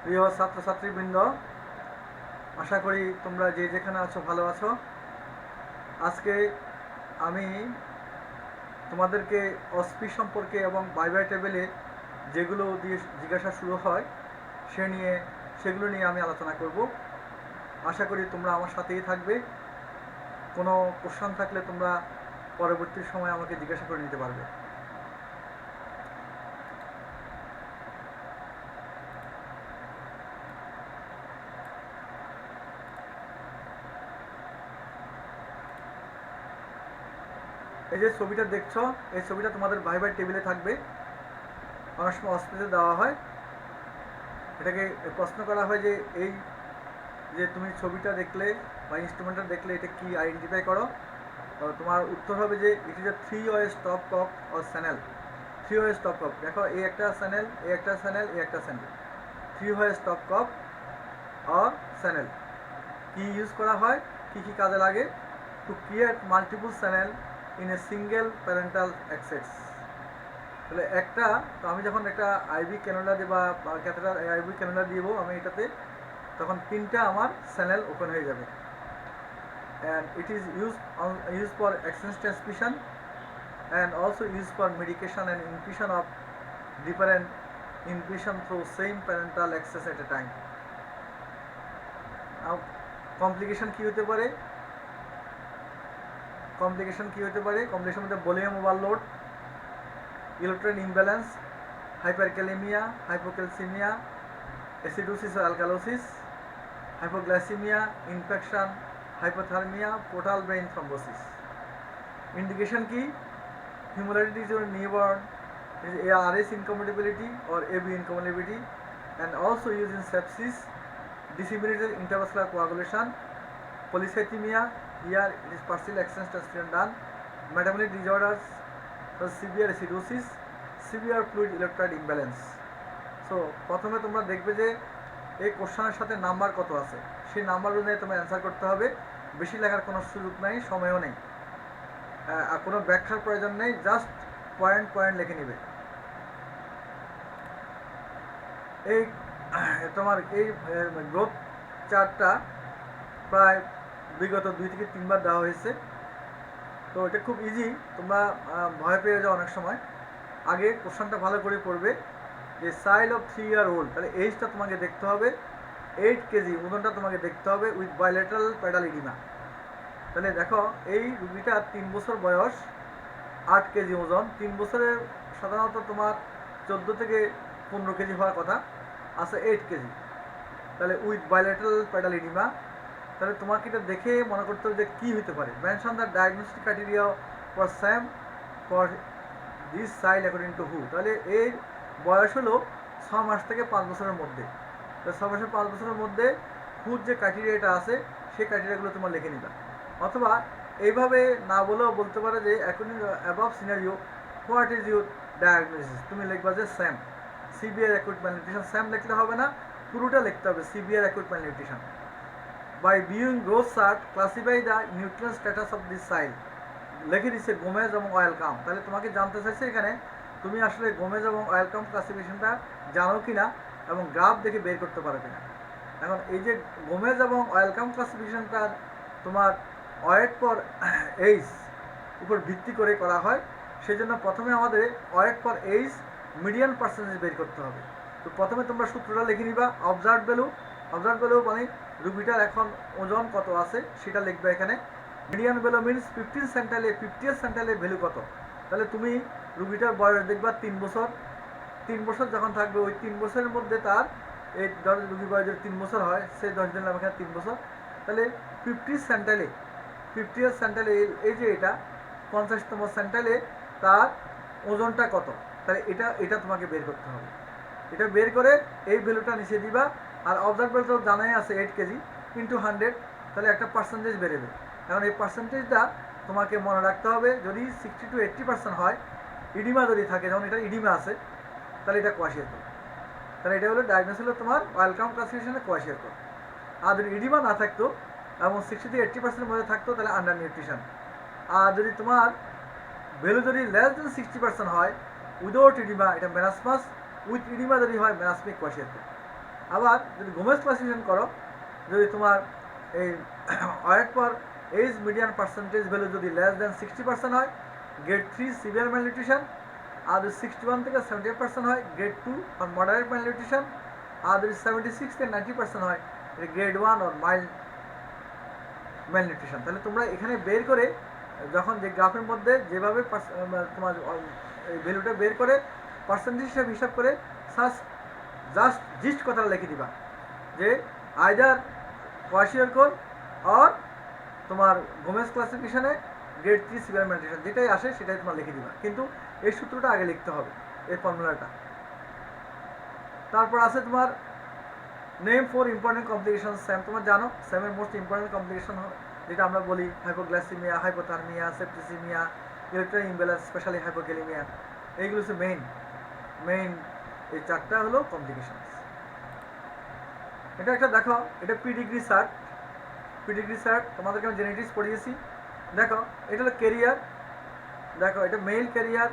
প্রিয় ছাত্রছাত্রীবৃন্দ, আশা করি তোমরা যে যেখানে আছো ভালো আছো। আজকে আমি তোমাদেরকে অস্পি সম্পর্কে এবং বাই টেবিলে যেগুলো দিয়ে জিজ্ঞাসা শুরু হয় সেগুলো নিয়ে আমি আলোচনা করব। আশা করি তোমরা আমার সাথেই থাকবে। কোনো কোশ্চেন থাকলে তোমরা পরবর্তী সময় আমাকে জিজ্ঞাসা করে নিতে পারবে। এই যে ছবিটা দেখছো, এই ছবিটা তোমাদের বাই টেবিলে থাকবে। অনেক সময় অস্পিতে দেওয়া হয়, এটাকে প্রশ্ন করা হয় যে এই যে তুমি ছবিটা দেখলে বা ইনস্ট্রুমেন্টটা দেখলে এটা কি আইডেন্টিফাই করো। তোমার উত্তর হবে যে ইট ইজ এ 3-ওয়ে স্টপ কক অর চ্যানেল। 3-ওয়ে স্টপ কক, দেখো এই একটা চ্যানেল, এই একটা চ্যানেল, এই একটা চ্যানেল। 3-ওয়ে স্টপ কক অর চ্যানেল কি ইউজ করা হয়, কি কি কাজে লাগে? To create multiple channel in a single parental access. তাহলে তো আমি যখন একটা আইভি ক্যানুলা দিব বা ক্যাথেটার আইভি ক্যানুলা দিব আমি এটাতে, তখন 3টা আমার চ্যানেল ওপেন হয়ে যাবে। and it is used for exchange transmission and also used for medication and infusion of different infusion through same parental access at a time. Now complication কি হতে পারে? কমপ্লিকেশন মধ্যে volume overload, electron imbalance, hyperkalaemia, hypocalcaemia, acidosis ও alkalosis, hypoglycaemia, infection, hypothermia, portal vein thrombosis. Indication কি? Hemolytic or newborn is ARS incompatibility or AB incompatibility, and also used in sepsis, disseminated intravascular coagulation, polycythemia. Here it is partial exchange transfusion done. Metabolic disorders, severe acidosis, severe fluid electrolyte imbalance. So প্রথমে তোমরা দেখবে যে এই কোশ্চেনের সাথে number কত আছে, সেই নাম্বার অনুযায়ী তোমার অ্যান্সার করতে হবে। বেশি লেখার কোনো সুযোগ নেই, সময়ও নেই, আর কোনো ব্যাখ্যার প্রয়োজন নেই, জাস্ট পয়েন্ট লিখে নিবে। এই তোমার এই গ্রোথ চার্টটা প্রায় বিগত 2 থেকে 3 বার দেওয়া হয়েছে। তো এটা খুব ইজি, তোমরা ভয় পেয়ে যাও অনেক সময়। আগে কোশ্চেনটা ভালো করে পড়বে যে চাইল্ড অফ 3 year old, তাহলে এইজটা তোমাকে দেখতে হবে 8 কেজি, ওজনটা তোমাকে দেখতে হবে উইথ বাইলেটারাল প্যাডাল ইডিমা। তাহলে দেখো এই রুগীটা 3 বছর বয়স, 8 কেজি ওজন। 3 বছরে সাধারণত তোমার 14 থেকে 15 কেজি হওয়ার কথা, আছে 8 কেজি। তাহলে উইথ বাইলেটারাল প্যাডাল ইডিমা। তাহলে তোমাকে এটা দেখে মনে করতে হবে যে কী হতে পারে। Mention the diagnostic criteria for SAM for this child according to হু। তাহলে এর বয়স হলো 6 মাস থেকে 5 বছরের মধ্যে। তো 6 মাসের 5 বছরের মধ্যে হুর যে ক্রাইটেরিয়াটা আছে সেই ক্রাইটেরিয়াগুলো তোমার লিখে নিবা। অথবা এইভাবে না বলেও বলতে পারে যে according above scenario what is your diagnosis. তুমি লিখবা যে SAM, severe acute malnutrition. SAM লিখলে হবে না, পুরোটা লিখতে হবে severe acute malnutrition. By viewing growth chart classify the nutrient status of this child. লিখে দিচ্ছে গোমেজ এবং অয়েল কাম। তাহলে তোমাকে জানতে চাইছে এখানে তুমি আসলে গোমেজ এবং অয়েল কাম ক্লাসিফিকেশনটা জানো কিনা এবং গ্রাফ দেখে বের করতে পারো কিনা। এখন এই যে গোমেজ এবং অয়েল কাম ক্লাসিফিকেশনটা তোমার ওয়েট পর এইজ উপর ভিত্তি করে করা হয়। সেই জন্য প্রথমে আমাদের ওয়েট পর এইজ মিডিয়ান পার্সেন্টেজ বের করতে হবে। তো প্রথমে তোমরা সূত্রটা লিখে নিবা। অবজার্ভ ভ্যালু মানে রুগীটার এখন ওজন কত আছে সেটা লিখবে এখানে। মিডিয়ান ভ্যালু মিনস 50th সেন্টাইলে 50th সেন্টাইলে ভ্যালু কত। তাহলে তুমি রুগীটার বয়স দেখবা 3 বছর। 3 বছর যখন থাকবে ওই 3 বছরের মধ্যে তার এই রুগীর বয়স যদি 3 বছর হয়, সে 10 দিন এখানে 3 বছর। তাহলে 50th সেন্টাইলে এই যে এটা 50তম সেন্টাইলে তার ওজনটা কত, তাহলে এটা তোমাকে বের করতে হবে। এটা বের করে এই ভ্যালুটা নিচে দিবা। আর অবজার্ভ ভ্যালু তো জানাই আছে 8 কেজি ইন্টু 100, তাহলে একটা পার্সেন্টেজ বেরোবে। এখন এই পার্সেন্টেজটা তোমাকে মনে রাখতে হবে। যদি 60 to 80% হয়, ইডিমা যদি থাকে, যেমন এটা ইডিমা আছে, তাহলে এটা কোয়াশিয়ার। তাহলে এটা হলো ডায়াগনোসিস হলো তোমার অয়েল কাম ক্লাসিফিকেশনে কোয়াশিয়ার। আর যদি ইডিমা না থাকতো এবং 60 থেকে 80% মধ্যে থাকতো তাহলে আন্ডার নিউট্রিশন। আর যদি তোমার ভ্যালু যদি লেস দেন 60% হয় উইদাউট ইডিমা, এটা মেরাসমাস। উইথ ইডিমা যদি হয় মেরাসমিক কোয়াশিয়ার। আবার যদি গোমেজ ক্লাসিফিকেশন করো, যদি তোমার এই weight per age median percentage value যদি লেস দেন 60% হয়, গ্রেড 3 সিভিয়ার ম্যালনিউট্রিশন। আর যদি 61 থেকে 78% হয়, গ্রেড 2 আর মডারেট ম্যালনিউট্রিশন। আর যদি 76 থেকে 90% হয়, এটা গ্রেড 1 আর মাইল্ড ম্যালনিউট্রিশন। তাহলে তোমরা এখানে বের করে যখন যে গ্রাফের মধ্যে যেভাবে তোমার এই ভ্যালুটা বের করে পার্সেন্টেজ হিসাব হিসাব করে জাস্ট জিস্ট কথাটা লিখে দিবা যে আইদার কোয়াশিয়ারকোর আর তোমার গোমেজ ক্লাসিফিকেশনে গ্রেড 3 সিভিয়ার ম্যালনিউট্রিশন, যেটাই আসে সেটাই তোমার লিখে দিবা। কিন্তু এই সূত্রটা আগে লিখতে হবে, এই ফর্মুলাটা। তারপর আছে তোমার name for important complication. Sam তোমার জানো, স্যামের মোস্ট ইম্পর্টেন্ট কমপ্লিকেশন যেটা আমরা বলি hypoglycaemia, hypothermia, septicaemia, electron imbalance, specially hypokalaemia. এইগুলো হচ্ছে মেইন এই চারটা হলো কমপ্লিকেশন। এটা একটা দেখো, এটা পিডিগ্রি শার্ট তোমাদেরকে আমি জেনেটিক্স পড়িয়েছি। দেখো এটা হলো ক্যারিয়ার, দেখো এটা male carrier,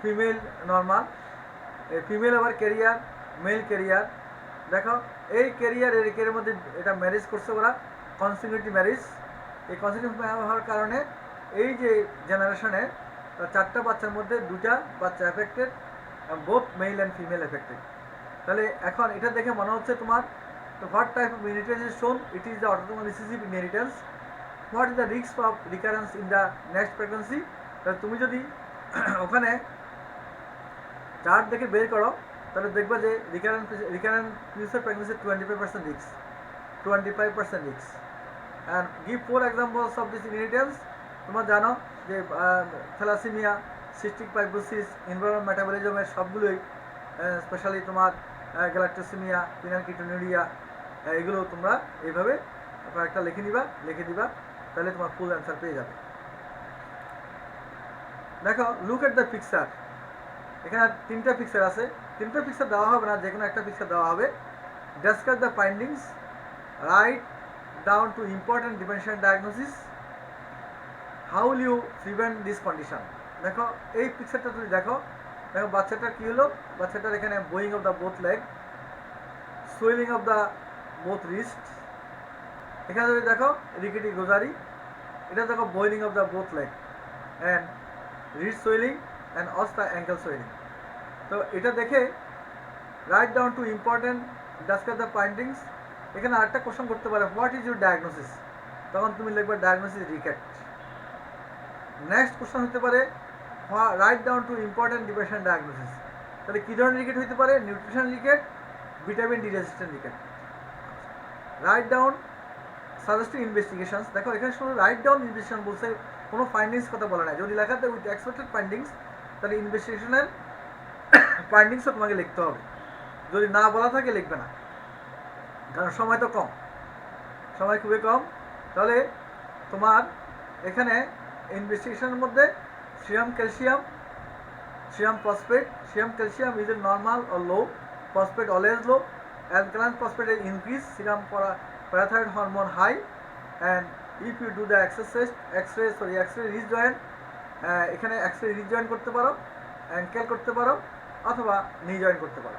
female normal, female আবার ক্যারিয়ার, মেল ক্যারিয়ার। দেখো এই ক্যারিয়ার এর মধ্যে এটা ম্যারেজ করছে ওরা, কনসিউটিভ ম্যারেজ। এই কনসিউটিভ হওয়ার কারণে এই যে জেনারেশনে 4টা বাচ্চার মধ্যে 2টা বাচ্চা affected, both male and female affected. তাহলে এখন এটা দেখে মনে হচ্ছে তোমার what type of inheritance is শোন, ইট is the autosomal recessive inheritance. What is the risk of recurrence in the next pregnancy. তাহলে তুমি যদি ওখানে চার্ট দেখে বের করো তাহলে দেখবে যে recurrent future pregnancy 25% risk, 25% risk. And give 4 examples of this inheritance. তোমরা জানো যে থ্যালাসেমিয়া, সিস্টিক ফাইব্রোসিস, ইনভারমেন্ট মেটাবলিজমের সবগুলোই, স্পেশালি তোমার গ্যালাক্টোসেমিয়া, ফিনালকিটোনুরিয়া, এগুলো তোমরা এইভাবে একটা লিখে দিবা, তাহলে তোমার ফুল অ্যান্সার পেয়ে যাবে। দেখো লুক এট দ্য পিকচার, এখানে 3টা পিকচার আছে, 3টা পিকচার দেওয়া হবে না, যে কোনো একটা পিকচার দেওয়া হবে। Discuss the findings, write down two important differential diagnosis, how will you prevent this condition. দেখো এই পিকচারটা তুমি দেখো, বাচ্চাটার কী হলো, বাচ্চাটার এখানে bowing of the both leg, swelling of the both wrist. এখানে যদি দেখো রিকেটি গোজারি, এটা দেখো bowing of the both leg and wrist swelling and as the ankle swelling. তো এটা দেখে write down two important, discuss the findings. এখানে আরেকটা কোশ্চেন করতে পারে, হোয়াট ইজ ইউর ডায়াগনোসিস, তখন তুমি লিখবে ডায়াগনোসিস রিকেট। নেক্সট কোশ্চেন হতে পারে, right down two important depression diagnosis. তাহলে কী ধরনের রিকেট হতে পারে, nutrition rickets, vitamin D resistant rickets. Write down suggestive investigations. দেখো এখানে শুধু রাইট ডাউন ইনভেস্টিগেশন বলছে, কোনো ফাইন্ডিংস কথা বলা নাই। যদি লেখাতে উইথ এক্সপেক্টেড ফাইন্ডিংস, তাহলে ইনভেস্টিগেশনের ফাইন্ডিংসও তোমাকে লিখতে হবে। যদি না বলা থাকে লিখবে না, কারণ সময় তো কম, সময় খুবই কম। তাহলে তোমার এখানে ইনভেস্টিগেশনের মধ্যে serum calcium, serum phosphate, serum calcium is a normal or low, phosphate always low, alkaline phosphate is increase, serum parathyroid hormone high, and if you do the x-ray wrist joint, এখানে x-ray wrist joint করতে পারো, ankle করতে পারো, অথবা নি joint করতে পারো।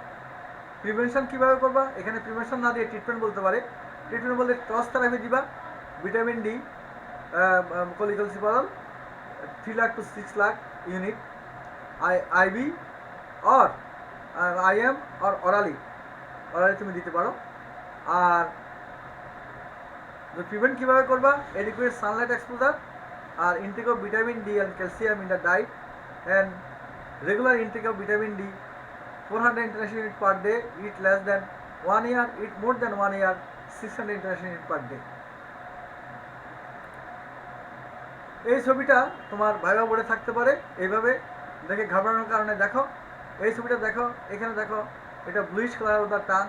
Prevention কীভাবে করবা, এখানে প্রিভেনশন না দিয়ে ট্রিটমেন্ট বলতে পারে। ট্রিটমেন্ট বলতে টস থেরাপি দিবা, vitamin D, cholecalciferol 3 lakh to 6 lakh unit, IV or IM or orally তুমি দিতে পারো। আর প্রিভেন্ট কীভাবে করবা, এডিকুয়েট সানলাইট এক্সপোজার, আর intake of vitamin D and calcium in the diet, and regular intake of vitamin D 400 international unit per day, eat less than 1 year, eat more than 1 year, 600 international unit per day। এই ছবিটা তোমার viva বোর্ডে থাকতে পারে, এইভাবে দেখে ঘাবড়ানোর কারণে দেখো এই ছবিটা দেখো, এখানে দেখো এটা bluish colour of the tongue,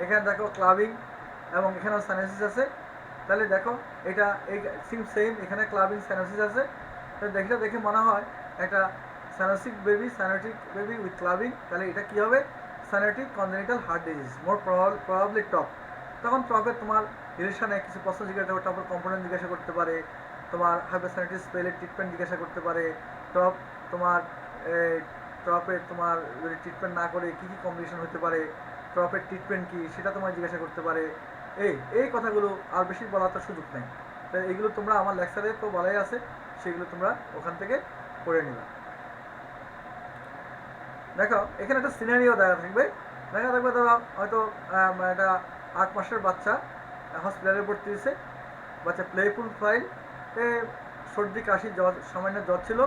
এখানে দেখো ক্লাবিং এবং এখানেও সাইনোসিস আছে। তাহলে দেখো এটা এই সেম এখানে ক্লাবিং সাইনোসিস আছে। তাহলে দেখে মনে হয় একটা সাইনোটিক বেবি উইথ ক্লাবিং। তাহলে এটা কী হবে, সাইনোটিক কনজেনিটাল হার্ট ডিজিজ, মোর প্রবাবলি টপ। তখন টপের তোমার রিলেশনে কিছু প্রশ্ন জিজ্ঞাসা করতে, টপের কম্পোনেন্ট জিজ্ঞাসা করতে পারে, তোমার হাইপারসাইনোটিস স্পেলের ট্রিটমেন্ট জিজ্ঞাসা করতে পারে, টপ তোমার টপে তোমার যদি ট্রিটমেন্ট না করে কী কী কম্বিনেশন হতে পারে, ড্রপের ট্রিটমেন্ট কী সেটা তোমায় জিজ্ঞাসা করতে পারে। এই কথাগুলো আর বেশি বলার তো সুযোগ নেই। তাই এইগুলো তোমরা আমার লেকচারে তো বলাই আছে, সেগুলো তোমরা ওখান থেকে পড়ে নিবা। দেখো এখানে একটা সিনারিও দেখা থাকবে, ধরো হয়তো একটা 8 মাসের বাচ্চা হসপিটালে ভর্তি হয়েছে, বাচ্চা প্লেফুল ফাইল, সর্দি কাশি জ্বর, সামান্য জ্বর ছিল,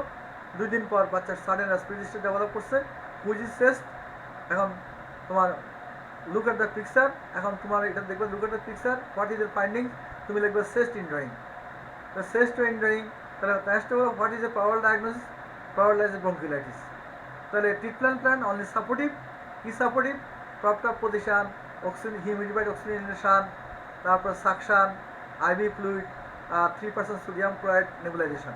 2 দিন পর বাচ্চার সাডেন রেসপিরেটরি ডেভেলপ করছে, হুইচ ইজ চেস্ট। এখন তোমার লুক এট দ্য পিকচার, এখন তোমার এটা দেখবে look at the picture, what is এর ফাইন্ডিং, তুমি লিখবে চেস্ট ইনড্রয়িং। তো চেস্ট ইনড্রয়িং, তাহলে নেক্সট হলো what is a probable diagnosis, probable diagnosis bronchiolitis. তাহলে ট্রিটমেন্ট প্ল্যান অনলি সাপোর্টিভ, কি supportive, proper position, oxygen humidified oxygenation, তারপর suction, IV fluid, 3% sodium chloride nebulisation.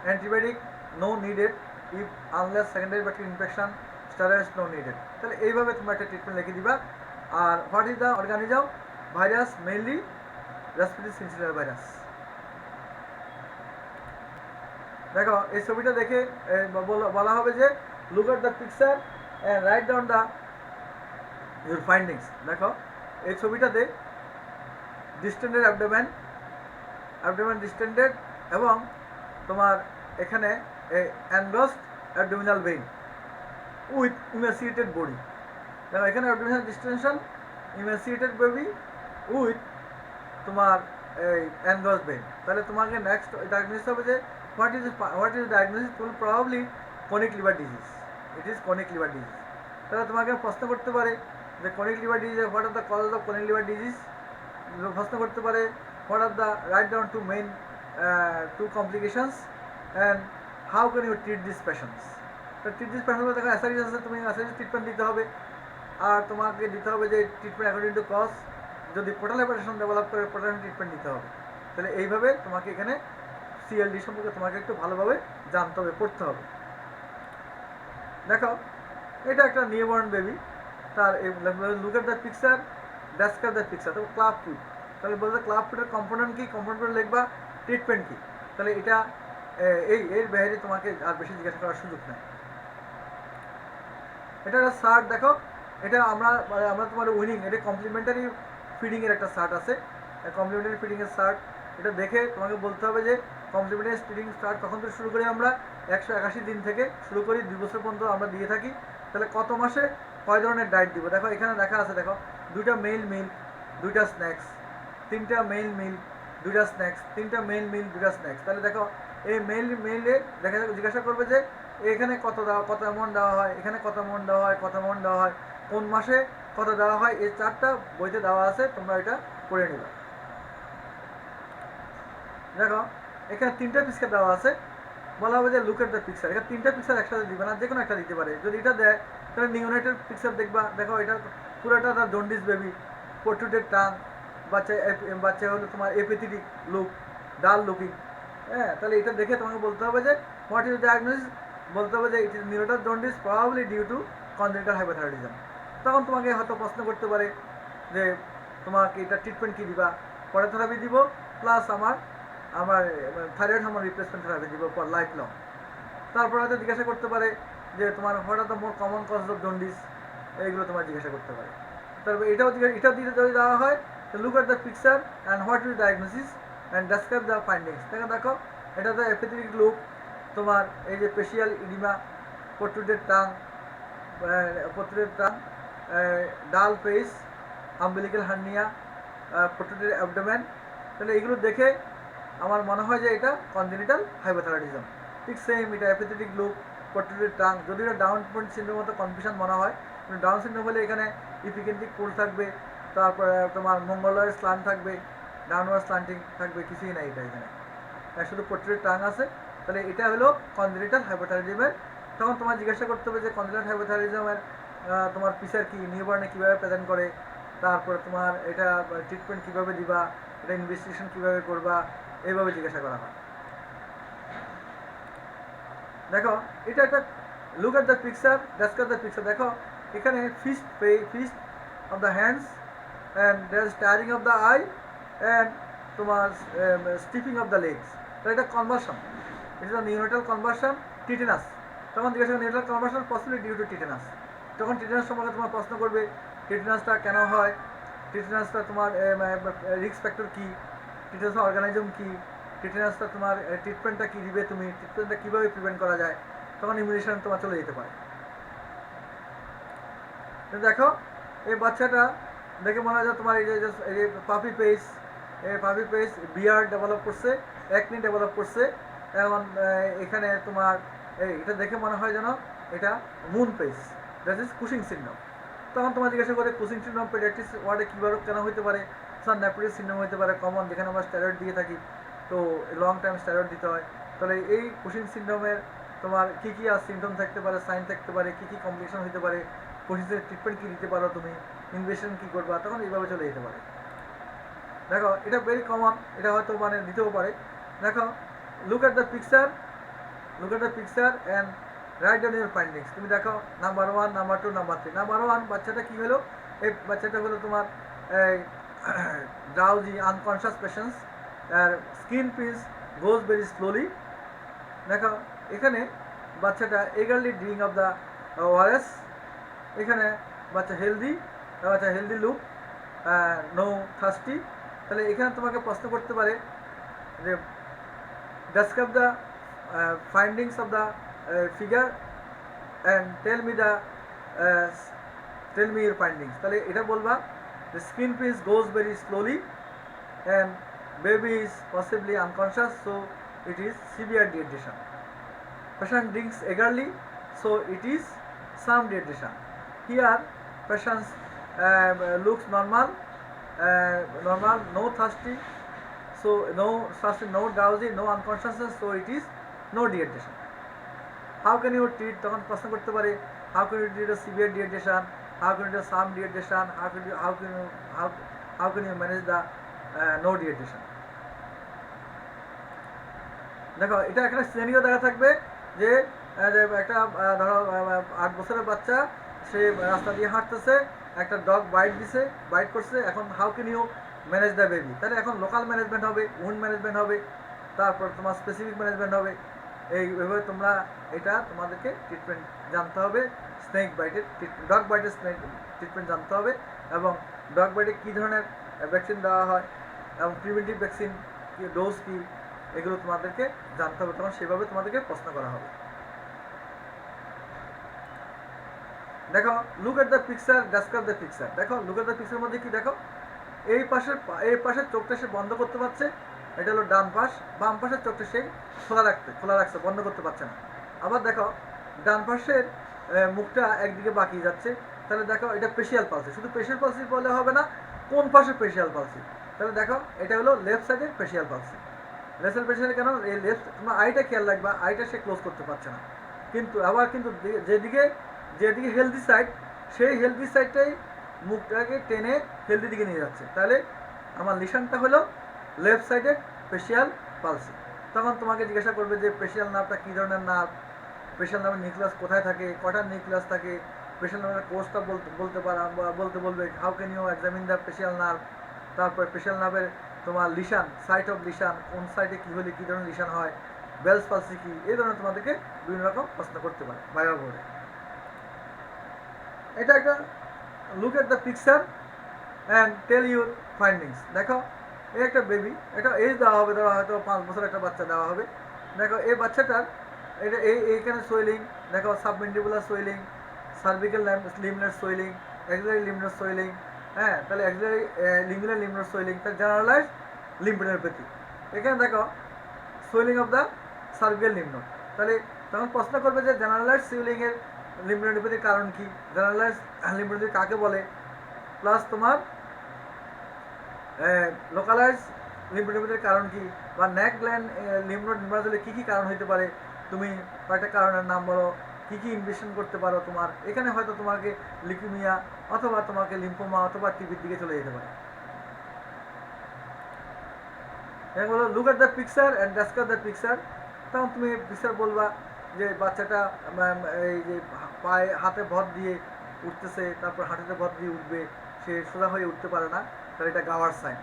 Antibiotic no needed if unless secondary bacterial infection, steroids no needed. তাহলে এইভাবে তোমরা একটা treatment লিখে দিবা। আর what is the organism, virus, mainly respiratory syncytial virus. দেখো এই ছবিটা দেখে বলা হবে যে look at the picture and write down the your findings. দেখো এই ছবিটাতে ডিস্টেন্ডেড অ্যাবডোমেন ডিস্টেন্ডেড, এবং তোমার এখানে engorged abdominal vein with emaciated body. দেখো এখানে abdominal distension, emaciated baby with তোমার এই এনগস্ট ভেইন। তাহলে তোমাকে নেক্সট ডায়াগনোসিস হবে যে what is diagnosis, will probably chronic liver disease, it is chronic liver disease। তাহলে তোমাকে প্রশ্ন করতে পারে যে chronic liver disease, what are the causes of chronic liver disease, প্রশ্ন করতে পারে what are the, write down two main two complications and how can you treat these patients। তো treat these patients দেখো অ্যাসারিস আছে, তুমি অ্যাসারিস ট্রিটমেন্ট দিতে হবে। আর তোমাকে দিতে হবে যে ট্রিটমেন্ট অ্যাকর্ডিং টু কজ, যদি পোর্টাল হাইপারটেনশন ডেভেলপ করে পোর্টাল ট্রিটমেন্ট দিতে হবে। তাহলে এইভাবে তোমাকে এখানে সিএলডি সম্পর্কে তোমাকে একটু ভালোভাবে জানতে হবে, পড়তে হবে। দেখো এটা একটা নিউবর্ন বেবি, তার look at the picture, describe the picture. তো ক্লাব ফুড, তাহলে বলতে ক্লাব ফুডের কম্পোনেন্ট কি, কম্পোনেন্ট লিখবা, ট্রিটমেন্ট কি। তাহলে এটা এর বাইরে তোমাকে আর বেশি জিজ্ঞাসা করার সুযোগ নেই। এটা একটা শার্ট, দেখো এটা আমরা তোমার উইনিং, এটা কমপ্লিমেন্টারি ফিডিংয়ের একটা শার্ট আছে, কমপ্লিমেন্টারি ফিডিংয়ের শার্ট। এটা দেখে তোমাকে বলতে হবে যে কমপ্লিমেন্টারি ফিডিং স্টার্ট কখন থেকে শুরু করি আমরা, 181 দিন থেকে শুরু করি, 2 বছর পর্যন্ত আমরা দিয়ে থাকি। তাহলে কত মাসে কয় ধরনের ডায়েট দিব, দেখো এখানে দেখা আছে, দেখো 2টা মেইল মিল্ক, 2টা স্ন্যাক্স, 3টা মেইল মিল্ক, 2টা স্ন্যাক্স, 3টা মেইল মিল্ক, 2টা স্ন্যাক্স। তাহলে দেখো এই মেইলে দেখা জিজ্ঞাসা করবে যে এখানে কত দেওয়া, কত অ্যামাউন্ট দেওয়া হয়, এখানে কত অ্যামাউন্ট দেওয়া হয়, কত অ্যামাউন্ট দেওয়া হয়, কোন মাসে কত দেওয়া হয়, এই 4টা বইতে দেওয়া আছে, তোমরা এটা পড়ে নিবা। দেখো এখানে 3টা পিকচার দেওয়া আছে, বলা হবে যে লুক এট দ্য পিকচার। এখানে 3টা পিকচার একসাথে দিবে না, যে কোনো একটা দিতে পারে। যদি এটা দেয় তাহলে নিউনেটেড পিকচার দেখবা। দেখো এটা পুরোটা তার জন্ডিস বেবি, প্রোট্রুডেড টাং, বাচ্চা হলো তোমার এপেথেটিক লুক, ডাল লুকিং। হ্যাঁ, তাহলে এটা দেখে তোমাকে বলতে হবে যে হোয়াট ইজ ডায়াগনোসিস, বলতে হবে যে it is neonatal jaundice probably due to congenital hypothyroidism. তখন তোমাকে হয়তো প্রশ্ন করতে পারে যে তোমাকে এটা ট্রিটমেন্ট কী দিবা, পরেথেরাপি দিব প্লাস আমার থাইরয়েড হরমোন রিপ্লেসমেন্ট থেরাপি দিব ফর লাইফ লং। তারপর হয়তো জিজ্ঞাসা করতে পারে যে তোমার what are the more common cause of jaundice, এইগুলো তোমার জিজ্ঞাসা করতে পারে। তারপর এটাও দিতে যদি দেওয়া হয় তো look at the picture and what is diagnosis and describe the findings. দেখো এটা তো এপিথেটিক লুক, তোমার এই যে পেশিয়াল ইডিমা, প্রোট্রুডেড টাং, ডাল ফেস, আম্বিলিক্যাল হার্নিয়া, প্রোট্রুডেড অ্যাবডোমেন। তাহলে এইগুলো দেখে আমার মনে হয় যে এটা কনজেনিটাল হাইপোথাইরয়েডিজম। ঠিক সেম এটা এপিথেটিক লুক, প্রোট্রুডেড টাং। যদি এটা ডাউন পয়েন্ট সিনড্রোম মতো কনফিউশন মনে হয়, কিন্তু ডাউন সিনড্রোম হলে এখানে ইপিকেন্ট্রিক পোল থাকবে, তারপরে তোমার মঙ্গলয়ের স্লান থাকবে, ডাউনওয়ার্ড স্লান্টিং থাকবে, কিছুই নাই এটা এখানে, শুধু প্রোট্রুডেড টাং আছে। তাহলে এটা হলো কনজেনিটাল হাইপোথাইরয়েডিজমের। তখন তোমার জিজ্ঞাসা করতে হবে যে কনজেনিটাল হাইপোথাইরয়েডিজমের তোমার পিসার কি, নিউবর্নে কীভাবে প্রেজেন্ট করে, তারপরে তোমার এটা ট্রিটমেন্ট কীভাবে দিবা, এটা ইনভেস্টিগেশন কীভাবে করবা, এইভাবে জিজ্ঞাসা করা হয়। দেখো এটা একটা look at the picture, describe the picture. দেখো এখানে fist of the hands and there is tiring of the eye and তোমার স্টিফিং অফ দ্য লেগস। তো এটা convulsion, it is a neonatal convulsion, tetanus. তখন জিজ্ঞাসা neonatal convulsion possibly due to tetanus. তখন tetanus সম্পর্কে তোমার প্রশ্ন করবে, টিটেনাসটা কেন হয়, টিটেনাসটা তোমার রিস্ক ফ্যাক্টর কী, টিটেনাস অর্গানিজম কী, টিটেনাসটা তোমার ট্রিটমেন্টটা কী দিবে, তুমি ট্রিটমেন্টটা কীভাবে প্রিভেন্ট করা যায়, তখন ইমিউনেশন তোমার চলে যেতে পারে। দেখো এই বাচ্চাটা দেখে মনে হয় যে তোমার এই যে পাপি পেস, এই পাপি পেস বিয়ার ডেভেলপ করছে, অ্যাকনি ডেভেলপ করছে, এবং এখানে তোমার এটা দেখে মনে হয় যেন এটা moon pace, that is Cushing syndrome. তখন তোমার জিজ্ঞাসা করে কুশিং সিনড্রোম পেডিয়াট্রিক্স ওয়ার্ডে কীভাবে কেন হতে পারে, স্যার নেপ্রিস সিনড্রোম হতে পারে কমন, যেখানে আমরা স্টেরয়েড দিয়ে থাকি, তো লং টাইম স্টেরয়েড দিতে হয়। তাহলে এই কুশিং সিনড্রোমের তোমার কী কী আর সিমটম থাকতে পারে, সাইন থাকতে পারে, কী কী কমপ্লিকেশন হতে পারে, কোচিংয়ের ট্রিটমেন্ট কী দিতে পারো তুমি, ইনভেস্টমেন্ট কী করবা, তখন এইভাবে চলে যেতে পারে। দেখো এটা ভেরি কমন, এটা হয়তো মানে দিতেও পারে। দেখো look at the picture, look at the picture and write down your findings. তুমি দেখো নাম্বার 1, নাম্বার 2, নাম্বার 3। নাম্বার 1 বাচ্চাটা কী হলো, এই বাচ্চাটা হলো তোমার এই ড্রাউজি আনকনশাস পেশেন্টস, আর স্কিন পিস গোজ ভেরি স্লোলি। দেখো এখানে বাচ্চাটা eagerly drink of the ORS, এখানে বাচ্চা হেলদি, বাচ্চা হেলদি লুক, নো থার্স্টি। তাহলে এখানে তোমাকে প্রশ্ন করতে পারে যে describe the findings of the figure and tell me your findings. তাহলে এটা বলবা the skin piece goes very slowly and baby is possibly unconscious, so it is severe dehydration. Patient drinks eagerly, so it is some dehydration. Here patient looks normal, no thirsty, so no thirsty, no drowsy, no unconsciousness, so it is no dehydration. How can you treat, তখন প্রশ্ন করতে পারে how can you treat a severe dehydration, how can you do some dehydration, how can you manage the no dehydration. দেখো এটা একটা scenario দেখা থাকবে যে একটা ধরো 8 বছরের বাচ্চা, সে রাস্তা দিয়ে হাঁটতেছে, একটা ডগ বাইট করছে, এখন how can you manage the baby. তাহলে এখন লোকাল ম্যানেজমেন্ট হবে, উন্ড ম্যানেজমেন্ট হবে, তারপর তোমার স্পেসিফিক ম্যানেজমেন্ট হবে। এইভাবে তোমরা এটা তোমাদেরকে ট্রিটমেন্ট জানতে হবে, স্নেক বাইটের ডগ বাইটের স্নেক ট্রিটমেন্ট জানতে হবে, এবং ডগ বাইটে কী ধরনের ভ্যাকসিন দেওয়া হয় এবং প্রিভেন্টিভ ভ্যাকসিন কী, ডোজ কী, এগুলো তোমাদেরকে জানতে হবে, তখন সেভাবে তোমাদেরকে প্রশ্ন করা হবে। দেখো look at the picture, describe the picture. দেখো লুক এট দ্য পিকচার মধ্যে কি দেখো, এই পাশের চোখটা সে বন্ধ করতে পারছে, এটা হলো ডান পাশ, বাম পাশের চোখটা সে খোলা রাখছে, বন্ধ করতে পারছে না। আবার দেখো ডান পাশের মুখটা একদিকে বাঁকিয়ে যাচ্ছে, তাহলে দেখো এটা পেশিয়াল পালসি। শুধু পেশিয়াল পালসি বললে হবে না, কোন পাশে পেশিয়াল পালসি, তাহলে দেখো এটা হলো লেফট সাইডের পেশিয়াল পালসি। লেফট সাইড পেশিয়াল কেন, এই লেফট তোমার আইটা খেয়াল রাখবা, আইটা সে ক্লোজ করতে পারছে না, কিন্তু আবার কিন্তু যেদিকে হেলদি সাইড, সেই হেলদি সাইডটাই মুখটাকে টেনে হেলদি দিকে নিয়ে যাচ্ছে, তাহলে আমার লিশনটা হলো লেফট সাইডের পেশিয়াল পালসি। তখন তোমাকে জিজ্ঞাসা করবে যে পেশিয়াল নার্ভটা কী ধরনের নার্ভ, পেশিয়াল নার্ভের নিউক্লিয়াস কোথায় থাকে, কটা নিউক্লিয়াস থাকে, পেশিয়াল নার্ভের কোর্সটা বলতে বলবে, how can you examine the facial nerve. তারপর পেশিয়াল নার্ভের তোমার লিশান, সাইট অফ লিশান, কোন সাইডে কী হলে কী ধরনের লিশান হয়, বেলস পালসি কী, এই ধরনের তোমাদেরকে বিভিন্ন রকম প্রশ্ন করতে পারে ভাইবা বোর্ডে। এটা একটা look at the picture and tell your findings. দেখো এই একটা বেবি, এটা এজ দেওয়া হবে, ধরো হয়তো 5 বছর একটা বাচ্চা দেওয়া হবে। দেখো এই বাচ্চাটার এটা এইখানে সোয়েলিং, দেখো submandibular swelling, cervical লিমনার swelling, axillary লিমনার swelling, হ্যাঁ, তাহলে অ্যাক্সিলারি লিঙ্গুলার লিমনার সোয়েলিং, তার জেনারেলাইজ লিম্ফোডেনোপ্যাথি। এখানে দেখো সোয়েলিং অফ দ্য সার্ভিক্যাল লিমনোড। তাহলে তখন প্রশ্ন করবে যে জেনারেলাইজ সোয়েলিংয়ের লিম্ফোডেনোপ্যাথির কারণ কি, জেনারেলাইজ লিম্ফোডেনোপ্যাথি কাকে বলে, প্লাস তোমার লোকালাইজ লিম্ফোডেনোপ্যাথির কারণ কি, বা নেক গ্ল্যান্ড লিম্ফোনোড নিউমারাস হলে কী কী কারণ হতে পারে, তুমি কয়েকটা কারণের নাম বলো, কী কী ইনভেস্টিগেশন করতে পারো তোমার এখানে, হয়তো তোমাকে লিউকেমিয়া অথবা তোমাকে লিম্ফোমা অথবা টিবির দিকে চলে যেতে পারে। বলো look at the picture and describe the picture. তখন তুমি পিকচার বলবা যে বাচ্চাটা এই যে পায়ে হাতে ভর দিয়ে উঠতেছে, তারপর হাঁটুতে ভর দিয়ে উঠবে, সে সোজা হয়ে উঠতে পারে না, তাহলে এটা গাওয়ার সাইন।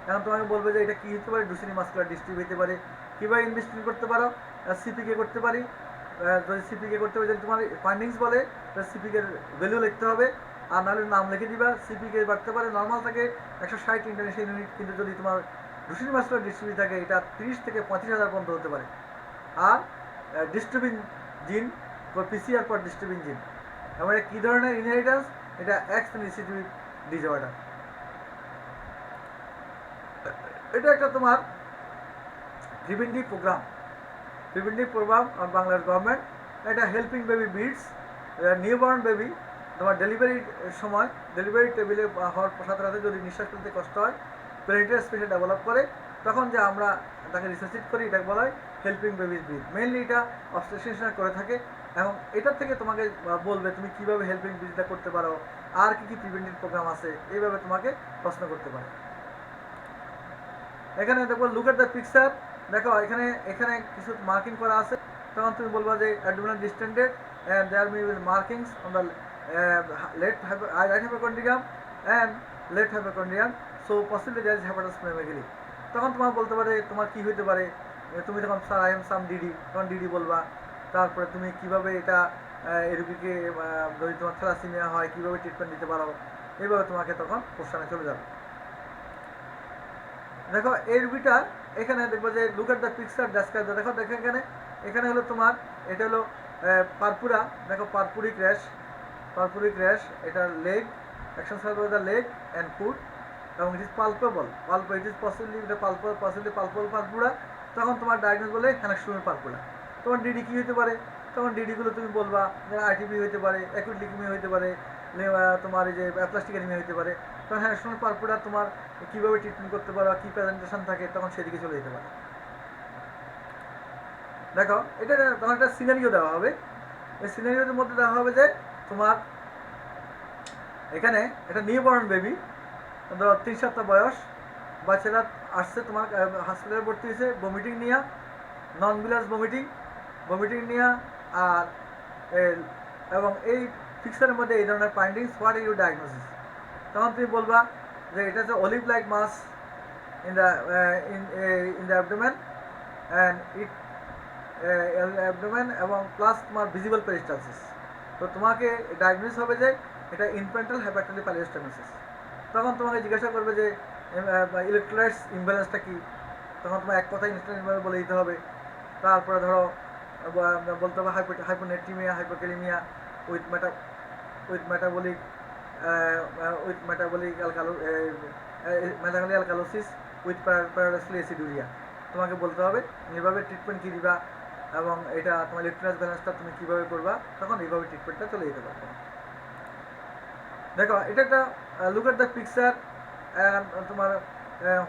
এখন তোমাকে বলবে যে এটা কী হতে পারে, ডুসেনি মাস্কুলার ডিস্ট্রফি হতে পারে। কীভাবে ইনভেস্টিগেশন করতে পারো, সিপিকে করতে পারি, যদি সিপিকে করতে পারি, যদি তোমার ফাইন্ডিংস বলে তাহলে সিপিকের ভ্যালু লিখতে হবে, আর নাহলে নাম লিখে দিবা। সিপিকে বাড়তে পারে নর্মাল থাকে 160 ইন্টারন্যাশনাল ইউনিট, কিন্তু যদি তোমার ডুসিন মাস্টার ডিস্ট্রিবিউট থাকে এটা 30 থেকে 35,000 পর্যন্ত হতে পারে। আর ডিস্ট্রিবিউন জিন পিসিআর পর ডিস্ট্রিবিউন জিন, এবং এটা কী ধরনের ইনহেরিটেন্স, এটা এক্স রিসিডিউড ডিসঅর্ডার। এটা একটা তোমার প্রিভেন্টিভ প্রোগ্রাম বাংলাদেশ গভর্নমেন্ট। এটা helping baby beads, newborn baby তোমার ডেলিভারির সময় ডেলিভারি টেবিলে হওয়ার সাথে সাথে যদি নিঃশ্বাস ফেলতে কষ্ট হয়, প্লেনেটারি স্পেসে ডেভেলপ করে, তখন যে আমরা তাকে রিসার্চিট করি, এটাকে বলা হয় হেল্পিং বেবিস ব্রিথ। মেনলি এটা অবস্টেট্রিশিয়ান করে থাকে, এবং এটার থেকে তোমাকে বলবে তুমি কীভাবে হেল্পিং ব্রিথটা করতে পারো, আর কী কী প্রিভেন্টিভ প্রোগ্রাম আছে, এইভাবে তোমাকে প্রশ্ন করতে পারে। এখানে দেখো লুক এট দ্য পিকচার, দেখো এখানে কিছু মার্কিং করা আছে, তখন তুমি বলবা যে abdominal distended and there may be markings on the right hypochondrium and left hypochondrium, so possibly there is hepatosplenomegaly। তখন তোমার বলতে পারে তোমার কি হইতে পারে, তুমি তখন sir I am some DD, তখন ডিডি বলবা। তারপরে তুমি কিভাবে এটা এই রোগীকে যদি তোমার থ্যালাসেমিয়া হয় কিভাবে ট্রিটমেন্ট দিতে পারো, এইভাবে তোমাকে তখন কোশ্চেনে চলে যাবে। দেখো এই রুগীটা এখানে দেখবো যে look at the picture describe, দেখো এখানে হলো তোমার এটা হলো পারপুরা, দেখো পারপুরিক র্যাশ, এটা leg action side by the leg and foot, এবং it is palpable, it is possibly palpable purpura. তখন তোমার ডায়াগনোস বলে হ্যানাক্সোমিক পারপুরা। তোমার ডিডি কী হতে পারে, তখন ডিডিগুলো তুমি বলবা যে আইটিবি হতে পারে, অ্যাকুইট লিউকেমিয়া হতে পারে, তোমার এই যে অ্যাপ্লাস্টিক অ্যানিমিয়া হতে পারে। তখন হ্যানাক্সোমিক পারপুরা তোমার কীভাবে ট্রিটমেন্ট করতে পারো, কী প্রেজেন্টেশন থাকে, তখন সেদিকে চলে যেতে পারে। দেখো এটা তোমার একটা সিনারিও দেওয়া হবে, এই সিনারিওর মধ্যে দেওয়া হবে যে তোমার এখানে এটা নিউবর্ন বেবি, 3 সপ্তাহ বয়স, বাচ্চারা আসছে তোমার হসপিটালে ভর্তি হয়েছে ভমিটিং নিয়ে, নন বিলাস ভমিটিং নিয়ে, আর এবং এই পিকচারের মধ্যে এই ধরনের findings, what is your diagnosis, তখন তুমি বলবা যে এটা হচ্ছে olive like mass in the abdomen and it abdomen এবং প্লাস তোমার ভিজিবল পেরিস্টালসিস। তো তোমাকে ডায়াগনোসিস হবে যে এটা ইনফ্যান্টাল হেপাটাইটিস পালিওস্টেনোসিস। তখন তোমাকে জিজ্ঞাসা করবে যে ইলেকট্রোলাইটস ইমব্যালেন্সটা কি, তখন তোমার এক কথায় ইনস্ট্যান্ট ইমব্যালেন্স বলে দিতে হবে। তারপরে ধরো বলতে হবে hyponatraemia, hypokalaemia with metabolic alkalosis with paradoxically aciduria. তোমাকে বলতে হবে এইভাবে ট্রিটমেন্ট কী দিবা, এবং এটা তোমার ইলেকট্রোলাইট ব্যালেন্সটা তুমি কীভাবে করবা, তখন এইভাবে ট্রিটমেন্টটা চলে যেতে পারবে। দেখো এটা একটা লুক এট দ্য পিকচার, তোমার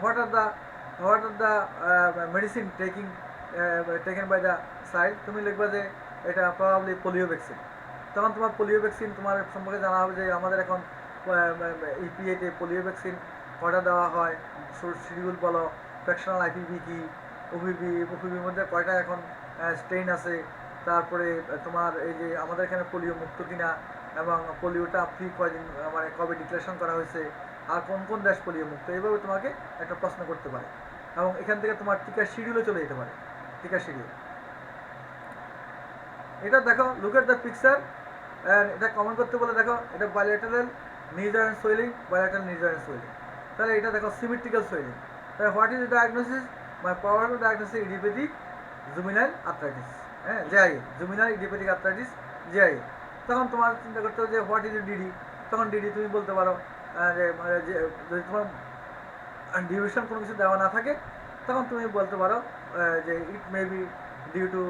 what are the medicine taken by the side. তুমি লিখবা যে এটা প্রবাবলি পোলিও ভ্যাকসিন। তখন তোমার পোলিও ভ্যাকসিন তোমার সম্পর্কে জানা হবে যে আমাদের এখন ইপিএতে পোলিও ভ্যাকসিন কয়টা দেওয়া হয়, শিডিউল বলো, ফ্র্যাকশনাল আইপিভি কি, ওপিভির মধ্যে কয়টা এখন স্ট্রেইন আছে, তারপরে তোমার এই যে আমাদের এখানে পোলিও মুক্ত কিনা, এবং পোলিওটা ফ্রি কয়দিন মানে কবে ডিক্লারেশন করা হয়েছে, আর কোন কোন দেশ পোলিও মুক্ত, এইভাবে তোমাকে একটা প্রশ্ন করতে পারে। এবং এখান থেকে তোমার টিকার শিডিউলে চলে যেতে পারে, টিকার শিডিউল। এটা দেখো লুক এট দ্য পিকচার, এটা কমেন্ট করতে বলে দেখো এটা বাইলেটারাল নি জয়েন্ট সোয়েলিং, তাহলে এটা দেখো সিমেট্রিক্যাল সোয়েলিং। তাহলে what is the diagnosis, my power to diagnosis idiopathic juvenile arthritis, JIA, juvenile idiopathic arthritis JIA. তখন তোমার চিন্তা করতে হবে যে হোয়াট ইজ ডিডি, তখন ডিডি তুমি বলতে পারো যে যদি তোমার ডিউরেশন কোনো কিছু দেওয়া না থাকে, তখন তুমি বলতে পারো যে it may be due to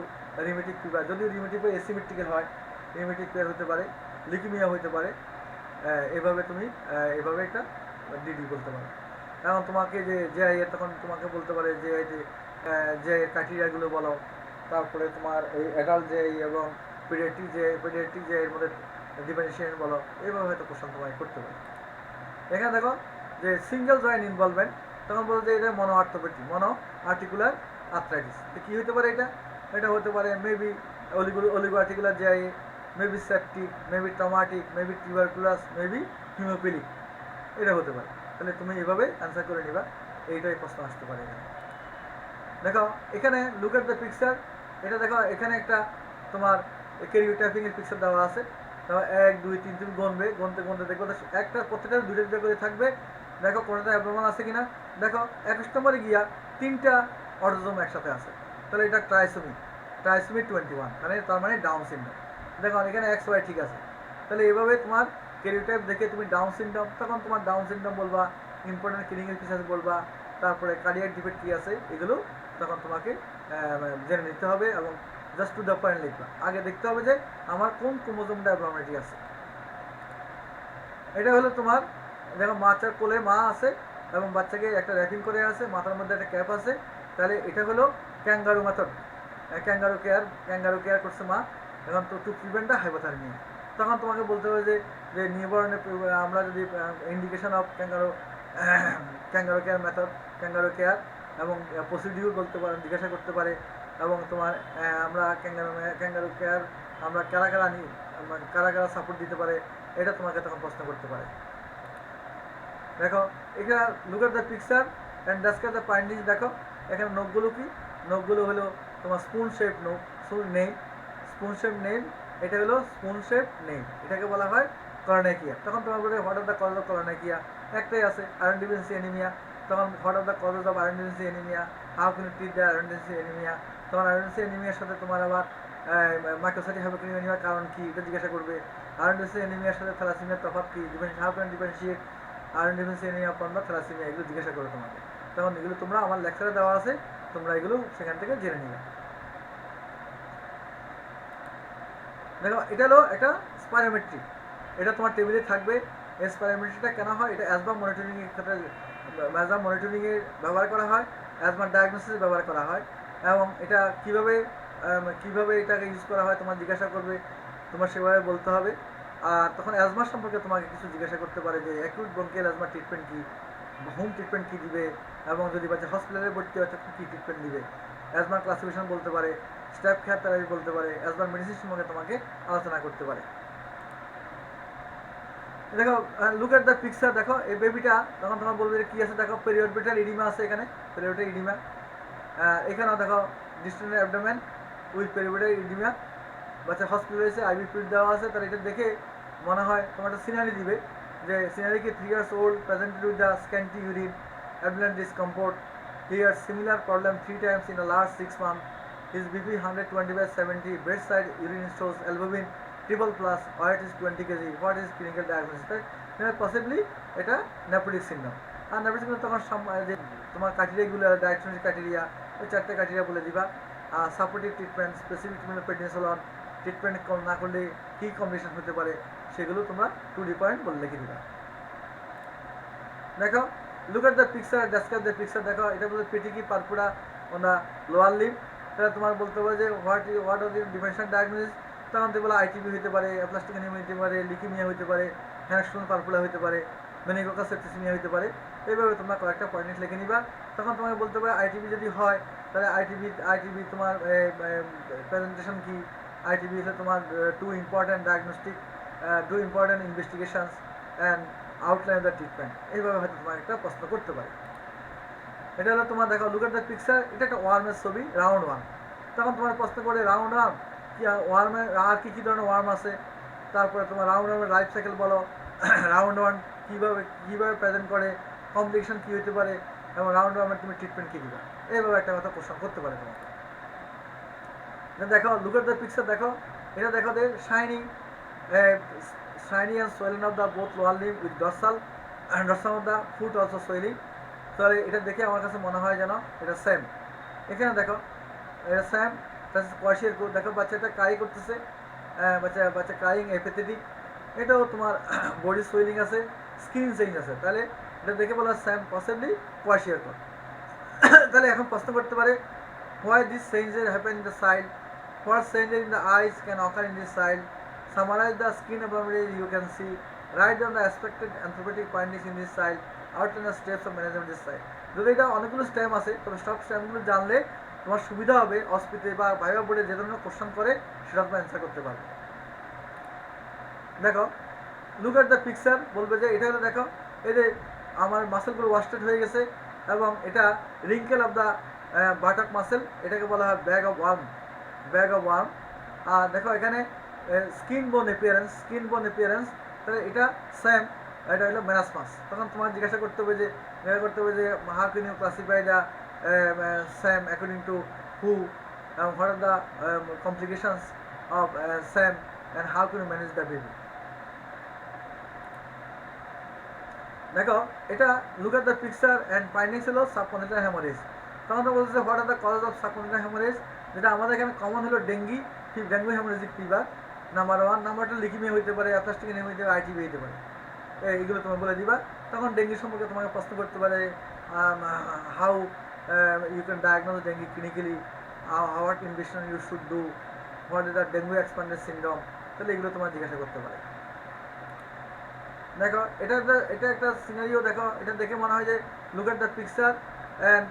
rheumatic fever. যদিও রিমেটিক বা এসিমেট্রিক্যাল হয়, রিমেটিক ফিভার হতে পারে, লিউকেমিয়া হতে পারে, এভাবে তুমি এভাবে একটা ডিডি বলতে পারো। এখন তোমাকে যে জেআইএ, তখন তোমাকে বলতে পারে যে ক্রাইটেরিয়াগুলো বলো, তারপরে তোমার এই অ্যাডাল্ট জেআই এবং পিডিয়াট্রিক যে এর মধ্যে ডিফারেন্সিয়েশন বলো, এইভাবে হয়তো কোশ্চেন তোমায় করতে পারে। এখানে দেখো যে সিঙ্গেল জয়েন্ট ইনভলভমেন্ট, তখন বলতে যে এটা মনো আর্টিকুলার আর্থ্রাইটিস। তো কী হতে পারে এটা হতে পারে maybe oligo articular জেআইএ, maybe septic, maybe traumatic, maybe tuberculous, maybe haemophilic, এটা হতে পারে। তাহলে তুমি এইভাবে অ্যান্সার করে নিবা, এইটাই প্রশ্ন আসতে পারে এখানে। দেখো এখানে লুক এট দ্য পিকচার, এটা দেখো এখানে একটা তোমার ক্যারিওটাইপিং এর পিকচার দেওয়া আছে। তারপর 1 2 3 তুমি গুনবে, গুনতে গুনতে দেখবে একটা প্রত্যেকটা দুইটা দুইটা করে থাকবে। দেখো কোনটা অ্যাবনর্মাল আছে কিনা। দেখো 21 নম্বরে গিয়া 3টা অটোজোম একসাথে আছে, তাহলে এটা ট্রাইসোমি 21, মানে তার মানে ডাউন সিনড্রোম। দেখো এখানে এক্স ওয়াই ঠিক আছে, তাহলে এভাবে তোমার ক্যারিওটাইপ দেখে তুমি ডাউন সিনড্রোম, তখন তোমার ডাউন সিনড্রোম বলবা, ইম্পর্টেন্ট ক্লিনিক্যাল ফিচার্স বলবা, তারপরে কার্ডিয়াক ডিফেক্ট কী আছে এগুলো তখন তোমাকে জেনে নিতে হবে এবং জাস্ট টু দ্য পয়েন্ট লিখবা। আগে দেখতে হবে যে আমার কোন ক্রোমোজোমটা অ্যাবনর্মালিটি আছে। এটা হলো তোমার, দেখো বাচ্চার কোলে মা আছে এবং বাচ্চাকে একটা র্যাপিং করে আছে, মাথার মধ্যে একটা ক্যাপ আছে, তাহলে এটা হলো ক্যাঙ্গারু মেথড, ক্যাঙ্গারু কেয়ার করছে মা। এখন তো টু প্রিভেন্ট দ্য হাইপোথার্মিয়া, তখন তোমাকে বলতে হবে যে নিউবর্নে আমরা যদি indication of kangaroo care method, kangaroo care এবং প্রসিডিউর বলতে পারে, জিজ্ঞাসা করতে পারে, এবং তোমার আমরা ক্যাঙ্গারু কেয়ার আমরা কারা কারা সাপোর্ট দিতে পারে, এটা তোমাকে তখন প্রশ্ন করতে পারে। দেখো এখানে look at the picture and describe the findings. দেখো এখানে নখগুলো কি, নখগুলো হলো তোমার স্পুন শেপ নখ, নেইল, স্পুন শেপ নেইল, এটা হলো স্পুন শেপ নেইল, এটাকে বলা হয় কর্নেকিয়া। তখন তোমার বলে what are the cause of koilonychia, একটাই আছে আয়রন ডিফিসিয়েন্সি অ্যানিমিয়া। তখন what are the causes of iron deficiency anaemia, how can you treat the iron deficiency anaemia. তখন আয়রন ডিফিসিয়েন্সি অ্যানিমিয়ার সাথে তোমার আবার মাইক্রোসাইটিক হাইপোক্যালিমিয়ার কারণ কি এটা জিজ্ঞাসা করবে। আয়রন ডিফিসিয়েন্সি অ্যানিমিয়ার সাথে থ্যালাসেমিয়ার তফাৎ কি, how can differentiate iron deficiency anaemia from the thalassaemia, এগুলো জিজ্ঞাসা করবে তোমাকে। তখন এগুলো তোমরা আমার লেকচারে দেওয়া আছে, তোমরা এগুলো সেখান থেকে জেনে নিবে। দেখো এটা হলো একটা স্পাইরোমেট্রি, এটা তোমার টেবিলে থাকবে। এই স্পাইরোমেট্রিটা কেন হয়, এটা অ্যাজমা মনিটরিংয়ের ক্ষেত্রে, অ্যাজমা মনিটরিংয়ে ব্যবহার করা হয়, অ্যাজমা ডায়াগনোসিসে ব্যবহার করা হয়। এবং এটা কিভাবে এটাকে ইউজ করা হয় তোমার জিজ্ঞাসা করবে, তোমার সেভাবে বলতে হবে। আর তখন অ্যাজমার সম্পর্কে তোমাকে কিছু জিজ্ঞাসা করতে পারে যে অ্যাকিউট ব্রঙ্কিয়াল অ্যাজমা ট্রিটমেন্ট কী, হোম ট্রিটমেন্ট কী দিবে, এবং যদি বাচ্চা হসপিটালে ভর্তি হয় তখন কী ট্রিটমেন্ট দিবে। অ্যাজমার ক্লাসিফিকেশন বলতে পারে, স্টেপ খেয়ার থেরাপি বলতে পারে, অ্যাজমার মেডিসিন সম্পর্কে তোমাকে আলোচনা করতে পারে। দেখো লুক এট দ্য পিকচার। দেখো এই বেবিটা তখন তোমার বলবে কি আছে, দেখো পেরিওরবিটাল ইডিমা আছে, এখানে পেরিওরবিটাল ইডিমা, এখানেও দেখো ডিস্টেন্ট অ্যাবডোমেন উইথ পেরিওরবিটাল ইডিমা, বাচ্চা হসপিটাল হয়েছে, আইভি ফ্লুইড দেওয়া আছে। তাহলে এটা দেখে মনে হয় তোমার একটা সিনারি দিবে যে সিনারি কি 3 years old presented with the scanty urine, abdominal discomfort, he had similar problem 3 times in the last 6 months, his BP 120/70, bedside urine shows albumin triple plus, weight is 20 kg, what is clinical diagnosis? Possibly এটা নেপোলিক syndrome. আর নেপোলিক syndrome তখন যে তোমার ক্রাইটেরিয়াগুলো, diagnostic criteria, ওই 4টে criteria বলে দিবা। আর supportive treatment, specific treatment, prednisolone treatment না করলে কী কম্বিনেশন হতে পারে সেগুলো তোমরা টু ডি পয়েন্ট বলে লিখে দিবা। দেখো look at the picture, describe the picture. দেখো এটা বলতে petechiae purpura on the lower limb, তাহলে তোমার বলতে হবে যে what are the differential diagnosis. তখন তো বলে আইটিবি হতে পারে, অ্যাপ্লাস্টিক অ্যানিমিয়া হতে পারে, লিকিমিয়া হতে পারে, হ্যান্ডস্টোন পারপুলা হতে পারে, মেনিঙ্গোকাস সেপ্টিসিমিয়া হতে পারে। এইভাবে তোমরা কয়েকটা পয়েন্ট লিখে নিবা। তখন তোমাকে বলতে পারে আইটিবি যদি হয় তাহলে আইটিবি তোমার প্রেজেন্টেশন কি, আইটিবি হলে তোমার two important diagnostic, two important investigations and outline of the treatment. এইভাবে হয়তো তোমার একটা প্রশ্ন করতে পারে। এটা হলো তোমার দেখো লুক এট দ্য পিকচার, এটা একটা ওয়ার্মের ছবি, রাউন্ড ওয়ার্ম। তখন তোমার প্রশ্ন করে রাউন্ড ওয়ার্ম কি, ওয়ার্মের আর কী ধরনের ওয়ার্ম আছে, তারপরে তোমার রাউন্ড ওয়ার্মের লাইফ সাইকেল বলো, রাউন্ড ওয়ার্ম কীভাবে প্রেজেন্ট করে, কমপ্লিকেশন কী হতে পারে, এবং রাউন্ড ওয়ার্মের তুমি ট্রিটমেন্ট কী দিবা, এইভাবে একটা কথা প্রশ্ন করতে পারে তোমাকে। দেখো লুক এট দ্য পিকচার। দেখো এটা দেখো যে shining and swelling of the both lower limb with dorsal of the foot also swelling। তো এটা দেখে আমার কাছে মনে হয় যেন এটা সেম। এখানে দেখো এটা সেম, কোয়াশিয়ার কোড। দেখো বাচ্চাটা ক্রাই করতেছে, বাচ্চা ক্রাইং অ্যাপেথেটিক, এটাও তোমার বডি সোয়েলিং আছে, স্কিন চেঞ্জ আছে, তাহলে এটা দেখে বলা সেম, পসিবলি কোয়াশিয়ার কোড। তাহলে এখন প্রশ্ন করতে পারে why this changes happen in the side, what changes in the eyes can occur in this side, summarize the skin abnormalities you can see, write down the expected anthropometric findings in this site, outline the steps of management this site। যদি এটা অনেকগুলো step আছে, তবে সব স্টেপগুলো জানলে তোমার সুবিধা হবে অস্পিতে বা ভাইবা বোর্ডে যে ধরনের কোশ্চেন করে সেটা তোমার অ্যান্সার করতে পারবে। দেখো লুক এট দ্য পিকচার, বলবে যে এটা হলো দেখো এই যে আমার মাসেলগুলো ওয়াস্টেড হয়ে গেছে, এবং এটা রিঙ্কেল অফ দ্য বাটক মাসেল, এটাকে বলা হয় ব্যাগ অফ ওয়ার্ম। আর দেখো এখানে স্কিন বোন অ্যাপিয়ারেন্স, তাহলে এটা সেম, এটা হলো মেরাসমাস। তখন তোমার জিজ্ঞাসা করতে হবে যে how can you classify the SAM according to হু, what are the complications of SAM and how can you manage the baby. দেখো এটা look at the picture and findings হলো সাবকন্টিনেন্টাল হ্যামারেজ। তখন তো বলছে what are the cause of subconjunctival haemorrhage, যেটা আমাদের এখানে কমন হলো dengue haemorrhagic fever number 1, number 2 leukaemia হইতে পারে, অ্যাপ্লাস্টিক এনিমিয়া হইতে পারে, আইটিবি হইতে পারে। এইগুলো তোমার বলে দিবা। তখন ডেঙ্গি সম্পর্কে তোমাকে প্রশ্ন করতে পারে how you can diagnose dengue clinically, what investigation you should do, what is the dengue expanded syndrome, তাহলে এগুলো তোমার জিজ্ঞাসা করতে পারে। দেখো এটা একটা সিনারিও, দেখো এটা দেখে মনে হয় যে look at the picture and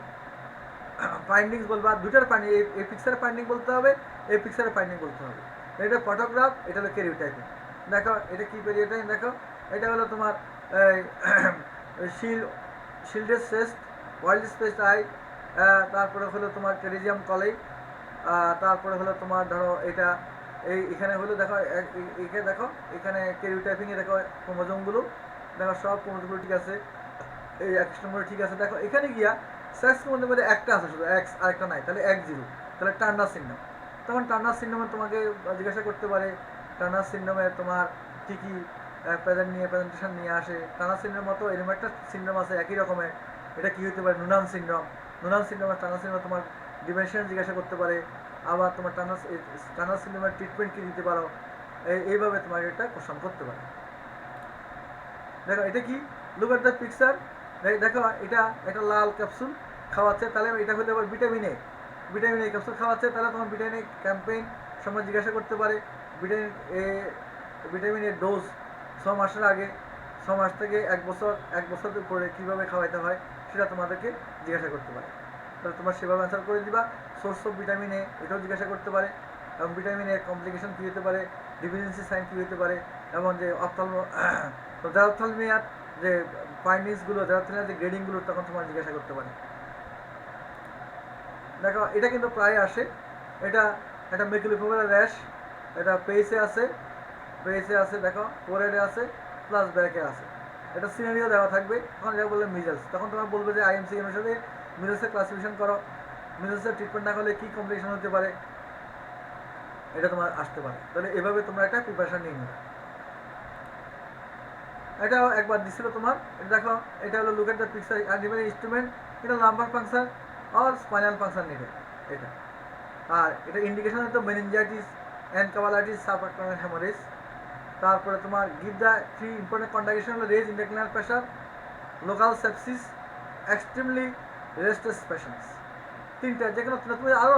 findings বলবা, দুটার ফাইন্ডিং, এই পিকচারের ফাইন্ডিং বলতে হবে, এই পিকচারের ফাইন্ডিং বলতে হবে। এটা ফটোগ্রাফ, এটা হলো ক্যারিওটাইপিং। দেখো এটা কি ক্যারিওটাইপিং, দেখো এটা হলো তোমার shielded chest, wild space I, তারপরে হলো তোমার টেরিজিয়াম কলেই, তারপরে হলো তোমার ধরো এটা এখানে হলো দেখো এখানে দেখো এখানে ক্যারিওটাইপিংয়ে দেখো ক্রোমোজোমগুলো, দেখো সব ক্রোমোজোমগুলো ঠিক আছে, এই 21 নম্বরে ঠিক আছে। দেখো এখানে গিয়া সেক্স মধ্যে একটা আছে শুধু এক্স, আরেকটা নাই, তাহলে 1-0, তাহলে টার্নার সিনড্রোম। তখন টার্নার সিনড্রোমে তোমাকে জিজ্ঞাসা করতে পারে টার্নার সিনড্রোমে তোমার কী কী প্রেজেন্টেশন নিয়ে আসে। টার্নার সিনড্রোম মতো এরকম একটা সিনড্রোম আছে একই রকমের, এটা কী হতে পারে, নুনান সিনড্রোম আর টার্নার সিনড্রোম তোমার ডিমেনশন জিজ্ঞাসা করতে পারে। আবার তোমার টার্নার সিনড্রোমের ট্রিটমেন্ট কী দিতে পারো, এইভাবে তোমাকে এটা কোশ্চেন করতে পারে। দেখো এটা কি, লুক এট দ্য পিকচার, দেখো এটা একটা লাল ক্যাপসুল খাওয়াচ্ছে, তাহলে এটা হতে পারে ভিটামিন এ ক্যাপসুল খাওয়াচ্ছে, তাহলে তোমার ভিটামিন এ ক্যাম্পেইন সময় জিজ্ঞাসা করতে পারে। ভিটামিন এ ডোজ 6 মাসের আগে, 6 মাস থেকে 1 বছর পরে কীভাবে খাওয়াইতে হয় সেটা তোমাদেরকে জিজ্ঞাসা করতে পারে। তাহলে তোমার সেভাবে অ্যান্সার করে দিবা। সোর্স অফ ভিটামিন এ, এটাও জিজ্ঞাসা করতে পারে, এবং ভিটামিন এর কমপ্লিকেশন কী হতে পারে, ডিফিসিয়েন্সি সাইন কী হতে পারে, এবং যে অপথ্যালমিয়ার যে ফাইন্ডিংসগুলো, জেরাথেলিয়ার যে গ্রেডিংগুলো, তখন তোমার জিজ্ঞাসা করতে পারে। দেখো এটা কিন্তু প্রায় আসে, এটা একটা মেকুলিফোভার র্যাশ, এটা পেইসে আছে, দেখো ফোরহেডে আছে, প্লাস ব্যাকে আছে। এটা সিনারিও দেওয়া থাকবে। তখন যা বললে মিজেলস, তখন তোমার বলবে যে আইএমসি অনুসারে মিজেলসের ক্লাসিফিকেশন করো, মিজেলসের ট্রিটমেন্ট না করলে কী কমপ্লিকেশন হতে পারে, এটা তোমার আসতে পারে। তাহলে এভাবে তোমরা একটা প্রিপারেশন নিয়ে নেবে। এটাও একবার দিছিল তোমার, এটা দেখো এটা হলো look at the picture and instrument, এটা লাম্বার ফাংশন আর স্পাইনাল ফাংশন নিডেড এটা। আর এটা ইন্ডিকেশন হতো মেনিনজাইটিস, এনকেফালাইটিস, সাবআকুয়াল হ্যামারেজ। তারপরে তোমার গিভ দ্য 3 ইম্পর্টেন্ট কন্ট্রাকশন হলো raised intracranial pressure, local sepsis, extremely restless patients. 3টা, যে কোনো তুমি আরও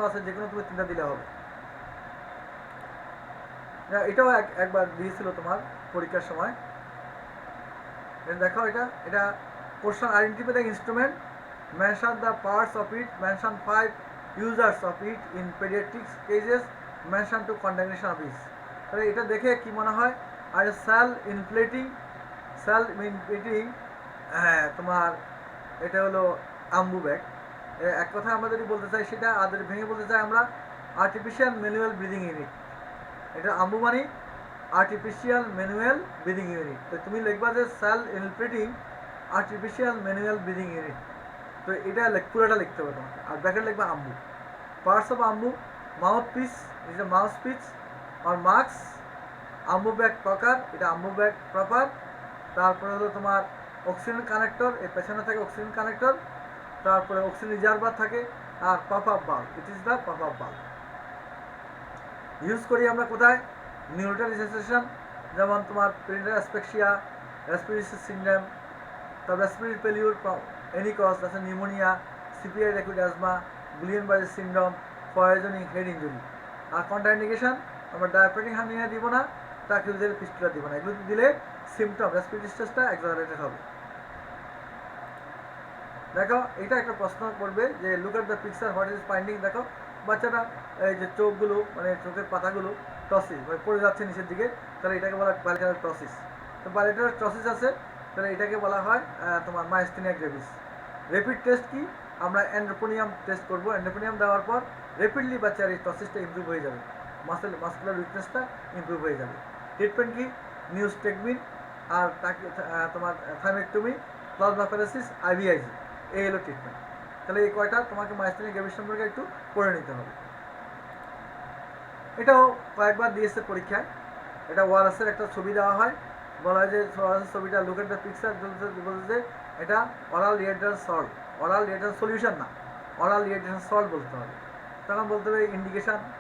আছে যে কোনো তুমি 3টা দিলে হবে। এটাও একবার দিয়েছিল তোমার পরীক্ষার সময়। দেখো এটা question identify the instrument, mention the parts of it, mention 5 ইউজার্স of it in paediatrics cases, mention two contamination of its. তাহলে এটা দেখে কি মনে হয়, আর সেল ইনফ্লেটিং, হ্যাঁ তোমার এটা হলো আম্বু ব্যাগ। এক কথা আমরা যদি বলতে চাই সেটা, আর যদি ভেঙে বলতে চাই আমরা, আর্টিফিশিয়াল ম্যানুয়াল ব্রিদিং ইউনিট। এটা আম্বু মানে আর্টিফিশিয়াল ম্যানুয়াল ব্রিদিং ইউনিট। তো তুমি লিখবা যে cell inflating artificial manual breathing unit, তো এটা পুরোটা লিখতে হবে তোমাকে। আর ব্যাকেট লিখবা Ambu. Parts of Ambu, mouth piece, এটা মাউথ পিস আর মাস্ক, আম্বু ব্যাগ প্রকার, এটা আম্বু ব্যাগ প্রপার। তারপরে হলো তোমার অক্সিজেন কানেক্টর, এর পেছনে থাকে অক্সিজেন কানেক্টর, তারপরে অক্সিজেন রিজার্ভার থাকে, আর pop up bulb, it is the pop up bulb. Use করি আমরা কোথায়, নিউরোটাল রিসাসিটেশন, যেমন তোমার পেরিনেটাল অ্যাসফিক্সিয়া, রেসপিরেটরি সিনড্রোম, তারপর রেসপিরেটরি ফেলিউর, এনি কজ, আছে pneumonia, CPI acute asthma, Guillain Barre syndrome, poisoning, head injury. আর কন্ট্রাইন্ডিকেশন, আমরা diabetic hernia দিব না, ট্রাকিউজাল ফিস্টুলা দিব না। এগুলো দিলে সিমটম রেসপিরেটরি স্ট্রেসটা এক্সাজারেটেড হবে। দেখো এটা একটা প্রশ্ন করবে যে look at the picture, what is finding. দেখো বাচ্চাটা এই যে চোখগুলো, মানে চোখের পাতাগুলো টসিস, মানে পড়ে যাচ্ছে নিচের দিকে, তাহলে এটাকে বলা হয় বাইলেটারাল টসিস। তো বাইলেটারাল টসিস আছে, তাহলে এটাকে বলা হয় তোমার মাইস্থেনিয়া গ্রেভিস। র্যাপিড টেস্ট কি, আমরা এন্ডোপোনিয়াম টেস্ট করবো। এন্ডোপোনিয়াম দেওয়ার পর র্যাপিডলি বাচ্চার এই টসিসটা ইমপ্রুভ হয়ে যাবে। মাসকুলার উইকনেসটা ইমপ্রুভ হয়ে যাবে। ট্রিটমেন্ট কি? নিউস্টেকমিন আর তোমার থাইমেকটমি, প্লাজমাফেরেসিস, আইভিআইজি, এই হলো ট্রিটমেন্ট। তাহলে এই কয়টা তোমাকে মাইস্টেনিক গ্রেভিস সম্পর্কে একটু পড়ে নিতে হবে। এটাও কয়েকবার দিয়েছে পরীক্ষায়। এটা ওয়ারাসের একটা ছবি দেওয়া হয়, বলা হয় যে ওয়ারাসের ছবিটা লুক এট দ্য পিকচার, বলছে যে এটা অরাল রিহেড্রেশন সল্ট, অরাল রিহেড্রেশন সলিউশন না, অরাল রিহেড্রেশন সল্ট বলতে হবে। তখন বলতে হবে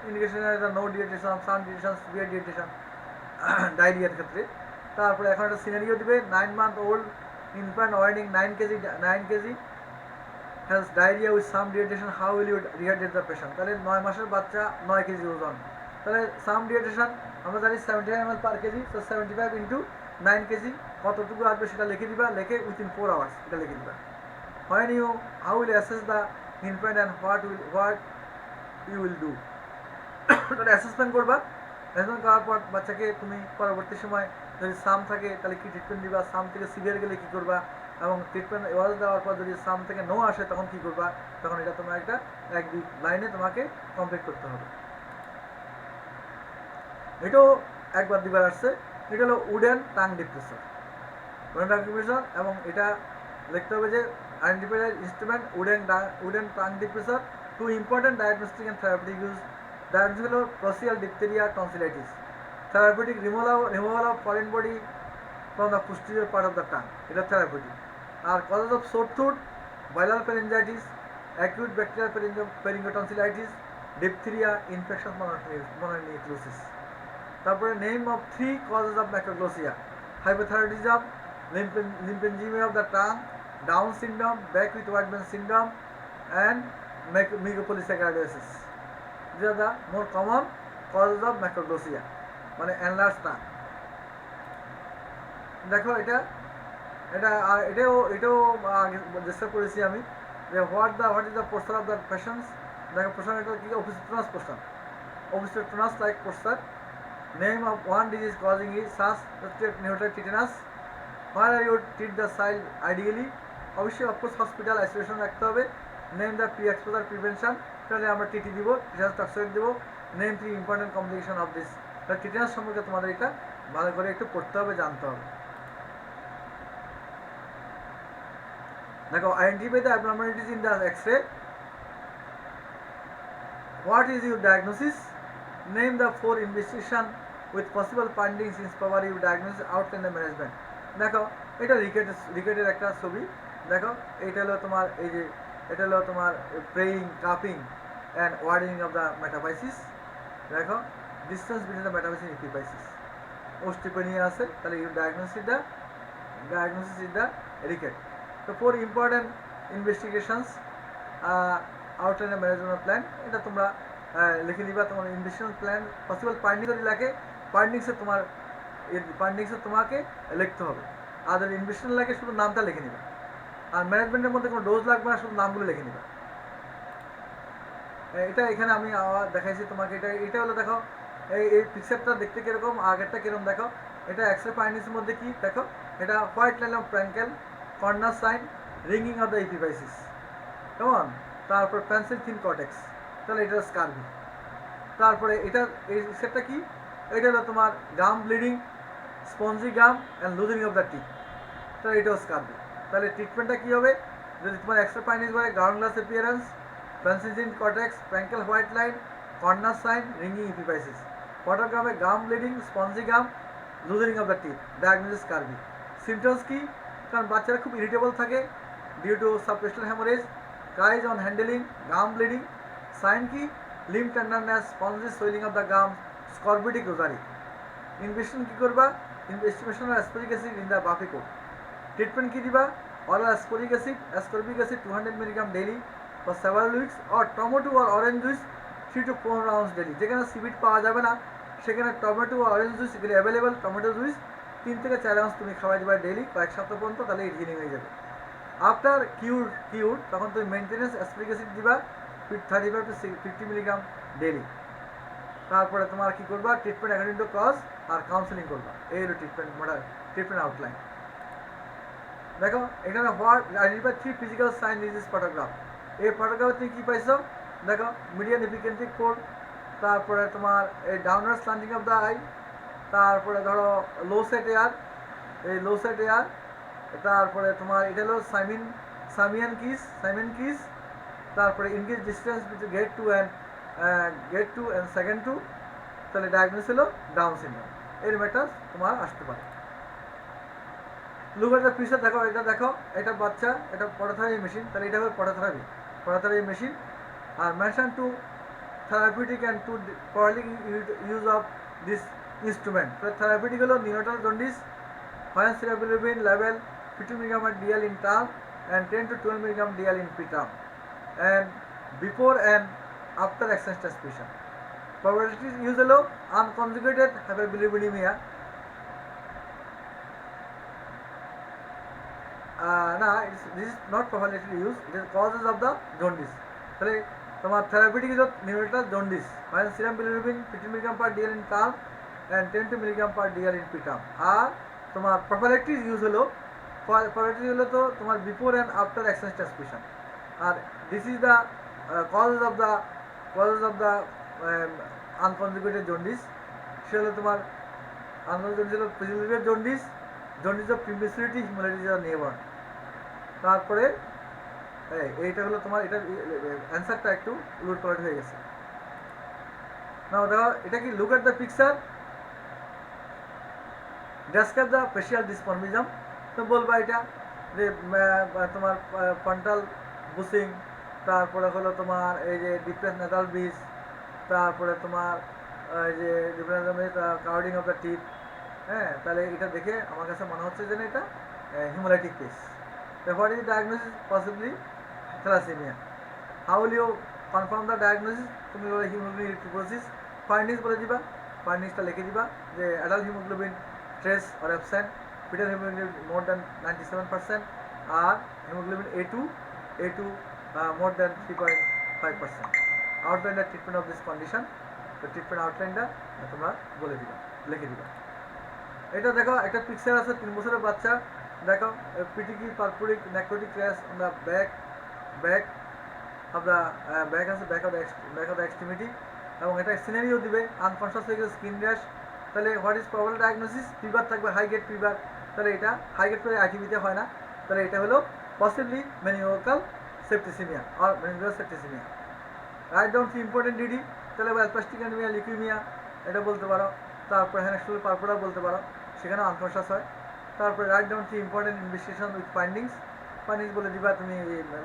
ইন্ডিকেশনের এটা নো ডিহাইড্রেশন, সান ডিহাইড্রেশন, সিভিয়ার ডিহাইড্রেশন ডায়রিয়ার ক্ষেত্রে। তারপরে এখন একটা সিনারিও দিবে, 9 month old infant weighing 9 kg has diarrhea with some dehydration, how will you rehydrate the patient? তাহলে 9 মাসের বাচ্চা 9 কেজি ওজন, তাহলে সাম ডিহাইড্রেশন আমরা জানি 75 ml per kg, so 75 into 9 KG কতটুকু আসবে সেটা লিখে দিবা, লিখে within 4 hours এটা লিখে দিবা। When you how will you assess the infant and what you will do? তাহলে অ্যাসেসমেন্ট করবা, অ্যাসেসমেন্ট করার পর বাচ্চাকে তুমি পরবর্তী সময় যদি সাম থাকে তাহলে কি ট্রিটমেন্ট দিবা, সাম থেকে সিভিয়ার গেলে কী করবা, এবং ট্রিটমেন্ট ওয়াজ দেওয়ার পর যদি সাম থেকে নো আসে তখন কী করবা, তখন এটা তোমার একটা 1-2 লাইনে তোমাকে কমপ্লিট করতে হবে। এটাও একবার দিবার আসছে, এটা হলো উডেন টাং ডিপ্রেসর, এবং এটা লিখতে হবে যে identify instrument wooden tongue depressor, two important diagnostic and therapeutic use. Diagnosis হলো প্রসিয়াল diphtheria tonsillitis, therapeutic removal of foreign body from the posterior part of the tongue, এটা থেরাপিউটিক। আর causes of sore throat, viral pharyngitis, acute bacterial pharyngotonsillitis, diphtheria, infection mononucleosis. তারপরে name of 3 causes of macroglossia, hypothyroidism, lymphangioma of the tongue, Down syndrome, Beckwith Wiedemann syndrome, and mucopolysaccharidosis. These are the more common causes of macroglosia, মানে enlarged tongue. দেখো এটাও discuss করেছি আমি, যে what is the posture of the patients. দেখো posture এটা কি? Opisthotonus posture, opisthotonus like posture. Name of one disease causing is সাস neonatal tetanus. Where are you treat the child ideally, অবশ্যই অফকোর্স হসপিটাল আইসোলেশন রাখতে হবে। Name the pre exposure prevention, তাহলে আমরা TT দিব, টিটাস টক্সিক দিব। Name 3 important complication of this. তাহলে tetanus সম্পর্কে তোমাদের এটা ভালো করে একটু পড়তে হবে, জানতে হবে। দেখো identify the abnormalities in the X-ray. What is your diagnosis? Name the 4 investigation with possible findings in Spavary diagnosis, outline and management. দেখো এটা রিকেটের একটা ছবি। দেখো এটা হলো তোমার এই যে এটা হলো তোমার প্রেইং, কাপিং অ্যান্ড ওয়ার্ডিং অফ দ্য মেটাফাইসিস। দেখো distance between the metaphysis and epiphysis, osteopenia আছে, তাহলে you diagnosis is the ricket. তো 4 important investigations, outline and management plan, এটা তোমরা লিখে দিবা। তোমার ইনভেস্টিগেশন প্ল্যান পসিবল ফাইন্ডিং যদি লাগে, ফাইন্ডিংসে তোমাকে লিখতে হবে। আর যদি ইনভেস্টিগেশন লাগে শুধু নামটা লিখে নিবা। আর ম্যানেজমেন্টের মধ্যে কোনো ডোজ লাগবে না, শুধু নামগুলো লিখে নিবা। এটা এখানে আমি দেখাইছি তোমাকে। এটা হলো দেখো এই পিকচারটা দেখতে কিরকম, আগেরটা কিরকম দেখো। এটা এক্সরে ফাইন্ডিংসের মধ্যে কি দেখো, এটা white line of Frankel, corner sign, ringing of the epiphysis, কেমন? তারপর পেন্সিল থিন কর্টেক্স, তাহলে এটা স্কারভি। তারপরে এই সেটটা কি? এটা হলো তোমার gum bleeding, spongy gum and losing of the teeth, তাহলে এটাও স্কারভি। তাহলে ট্রিটমেন্টটা কী হবে? যদি তোমার এক্সরে ফাইন্ডিংস বলে ground glass appearance, pencil thin cortex, Frankel white line, corner sign, ringing epiphysis, ফটোগ্রাফে gum bleeding, spongy gum, losing of the teeth, diagnosis scurvy. Symptoms কি? কারণ বাচ্চারা খুব ইরিটেবল থাকে due to subperiosteal haemorrhage, cries on handling, gum bleeding. Sign কি? Limb tenderness, spongy swelling of the gum, scorbutic rosary. Investigation কী করবা? Investigation ascorbic acid in the buffy coat. Treatment কী দিবা? Oral ascorbic acid 200 mg daily for several weeks, or tomato আর orange juice 3 to 4 rounds daily. যেখানে সিবিট পাওয়া যাবে না সেখানে টমেটো আর অরেঞ্জ জুইস এগুলি অ্যাভেলেবেল। টমেটো জুইস 3 থেকে 4 ounce তুমি খাওয়াই দেবা ডেইলি কয়েক সপ্তাহ পর্যন্ত, তাহলে হিলিং হয়ে যাবে। আফটার কিউর তখন তুমি মেনটেন্যান্স অ্যাসপরিক অ্যাসিড দিবা 35 to 50 mg ডেইলি। তারপরে তোমার কী করবা? ট্রিটমেন্ট অ্যাকর্ডিং টু কজ আর কাউন্সেলিং করবা। এই হলো ট্রিটমেন্ট আউটলাইন। দেখো এখানে what identify 3 physical sign disease photograph. এই ফটোগ্রাফে তুমি কী পাইছো? দেখো মিডিয়ান এপিকেন্ট্রিক কোড, তারপরে তোমার এই downward slanting of the I, তারপরে ধরো লো সেট এয়ার, এই লো সেট এয়ার, তারপরে তোমার এটা হলো সামিয়ান কিস, তারপরে increase distance between great toe and second toe, তাহলে ডায়াগনোস হলো ডাউন সিনড্রোম। এর ম্যাটার তোমার আসতে পারে। লুক এট দ্য পিকচার, দেখো এটা বাচ্চা, এটা পটাথেরাপি মেশিন, তাহলে এটা হলো পটাথেরাপি মেশিন। আর mention two therapeutic and to prolific use of this instrument. So therapeutic হলো neonatal jaundice when cerebrobilirubin level 50 mg DL in term and 10 to 12 mg DL in preterm, and before and after excess transfusion. Probability use হলো unconjugated hyperbilirubinemia, this is not probability use, it is causes of the jaundice. তাহলে তোমার therapeutic is neonatal jaundice মানে serum bilirubin 50 milligram per DL in term and 10 to milligram per DL in preterm. আর তোমার prophylactic use হলো তো তোমার before and after exchange transmission. আর this is the causes of the unconjugated jaundice. সে হলো তোমার আনকনজুগেটেড হলো precipitated jaundice of prematurity, haemolytic of newborn. তারপরে এইটা হলো তোমার, এটার অ্যান্সারটা একটু উলট পালট হয়ে গেছে। না দেখো এটা কি, look at the picture, describe the facial dysmorphism. তো বলবা এটা যে তোমার ফ্রন্টাল বুসিং, তারপরে হলো তোমার এই যে ডিপ্রেস নেজাল ব্রিজ, তারপরে তোমার এই যে depress crowding of the teeth. হ্যাঁ, তাহলে এটা দেখে আমার কাছে মনে হচ্ছে যে এটা haemolytic case. What is the diagnosis? Possibly thalassemia. How will you confirm the diagnosis? তুমি বলে হিমোগ্লোবিন ইরিথ্রোপোসিস। ফাইন্ডিংস বলে দিবা, ফাইন্ডিংসটা লিখে দিবা যে adult haemoglobin trace or absent, foetal haemoglobin more than 97%, আর haemoglobin A2 more than 3.5%। Outline the treatment of this condition, তো treatment আউটলাইনটা তোমরা বলে দিবা, লিখে দিবা। এটা দেখো একটা পিকচার আছে, 3 বছরের বাচ্চা, দেখো পিটিকি পারপুরিক necrotic crash on the back of the extremity, এবং এটা সিনারিও দিবে আনকনশাস হয়ে গেছে, স্কিন র্যাশ। তাহলে what is probable diagnosis? Fever থাকবে, হাই গ্রেড ফিভার। তাহলে এটা হাই গ্রেড ফিভার আইটিভিতে হয় না, তাহলে এটা হলো possibly meningococcal septicaemia or meningococcal septicaemia. Write down কি ইম্পর্টেন্ট ডিডি, তাহলে অ্যালপাস্টিক অ্যানিমিয়া, লিউকিমিয়া এটা বলতে পারো। তারপরে হ্যানাক্সুয়াল পারপোরা বলতে পারো, সেখানে আনকনশাস হয়। তারপরে রাইট ডাউন কি ইম্পর্টেন্ট ইনভেস্টিগেশন উইথ ফাইন্ডিংস বলে দিবা তুমি,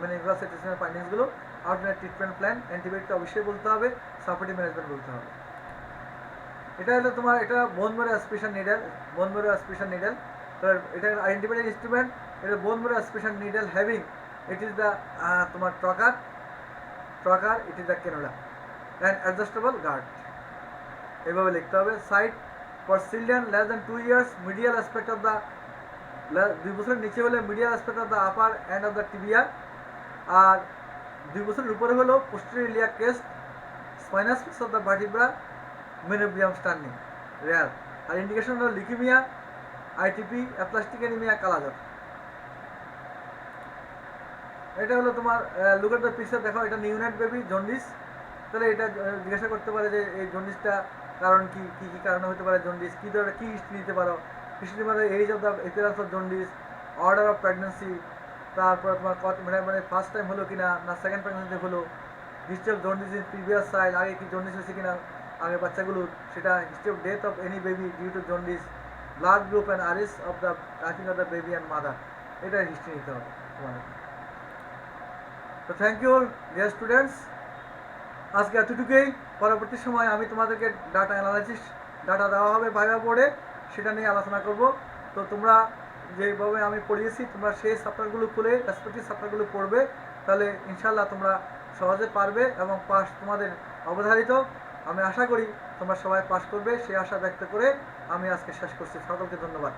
মানে ইনভেস্টিগেশনের ফাইন্ডিংসগুলো। আউটলাইন ট্রিটমেন্ট প্ল্যান, অ্যান্টিবায়োটিক অবশ্যই বলতে হবে, সাপোর্টিভ ম্যানেজমেন্ট বলতে হবে। এটা হলো তোমার, এটা বোন ম্যারো অ্যাসপিরেশন নিডেল। তো এটা আইডেন্টিফাইড ইনস্ট্রুমেন্ট, এটা bone marrow aspiration needle having, it is the তোমার trocar, it is the cannula and adjustable guard. এভাবে লিখতে হবে। Site for children less than 2 years, medial aspect of the 2 বছরের নিচে হলে medial aspect of the upper end of the tibia, আর 2 বছরের উপরে হলো পোস্টেরিয়র ইলিয়াক ক্রেস্ট, স্পাইনাস ফিক্স of the vertebra, manubrium sterni rare. আর ইন্ডিকেশন হলো লিউকিমিয়া, আইটিপি, অ্যাপ্লাস্টিক অ্যানিমিয়া, কালাজ্বর। এটা হলো তোমার লুক এট দ্য পিকচার, দেখো এটা নিউনেট বেবি জন্ডিস। তাহলে এটা জিজ্ঞাসা করতে পারে যে এই জন্ডিসটা কারণ কি কারণে হতে পারে জন্ডিস, কী ধরনের কী হিস্ট্রি দিতে পারো, হিস্ট্রি মানে age of the appearance of jaundice, order of pregnancy, তারপরে তোমার মানে ফার্স্ট টাইম হলো কিনা, না সেকেন্ড প্রেগনেন্সিতে হলো, history of jaundice in previous side, আগে কি জন্ডিস হয়েছে কিনা আগের বাচ্চাগুলোর, সেটা history of death of any baby due to jaundice, blood group and Rh of the আইথিং of the baby and mother, এটা হিস্ট্রি নিতে হবে তোমাদের। তো থ্যাংক ইউ ডিয়ার স্টুডেন্টস, আজকে এতটুকুই। পরবর্তী সময় আমি তোমাদেরকে ডাটা অ্যানালাইসিস ডাটা দেওয়া হবে ভাইভা বোর্ডে, সেটা নিয়ে আলোচনা করব। তো তোমরা যেভাবে আমি পড়িয়েছি তোমরা সেই চ্যাপ্টারগুলো খুলে রেসপেক্টিভ চ্যাপ্টারগুলো পড়বে, তাহলে ইনশাল্লাহ তোমরা সহজে পারবে এবং পাস তোমাদের অবধারিত। আমি আশা করি তোমরা সবাই পাস করবে, সেই আশা ব্যক্ত করে আমি আজকে শেষ করছি। সকলকে ধন্যবাদ।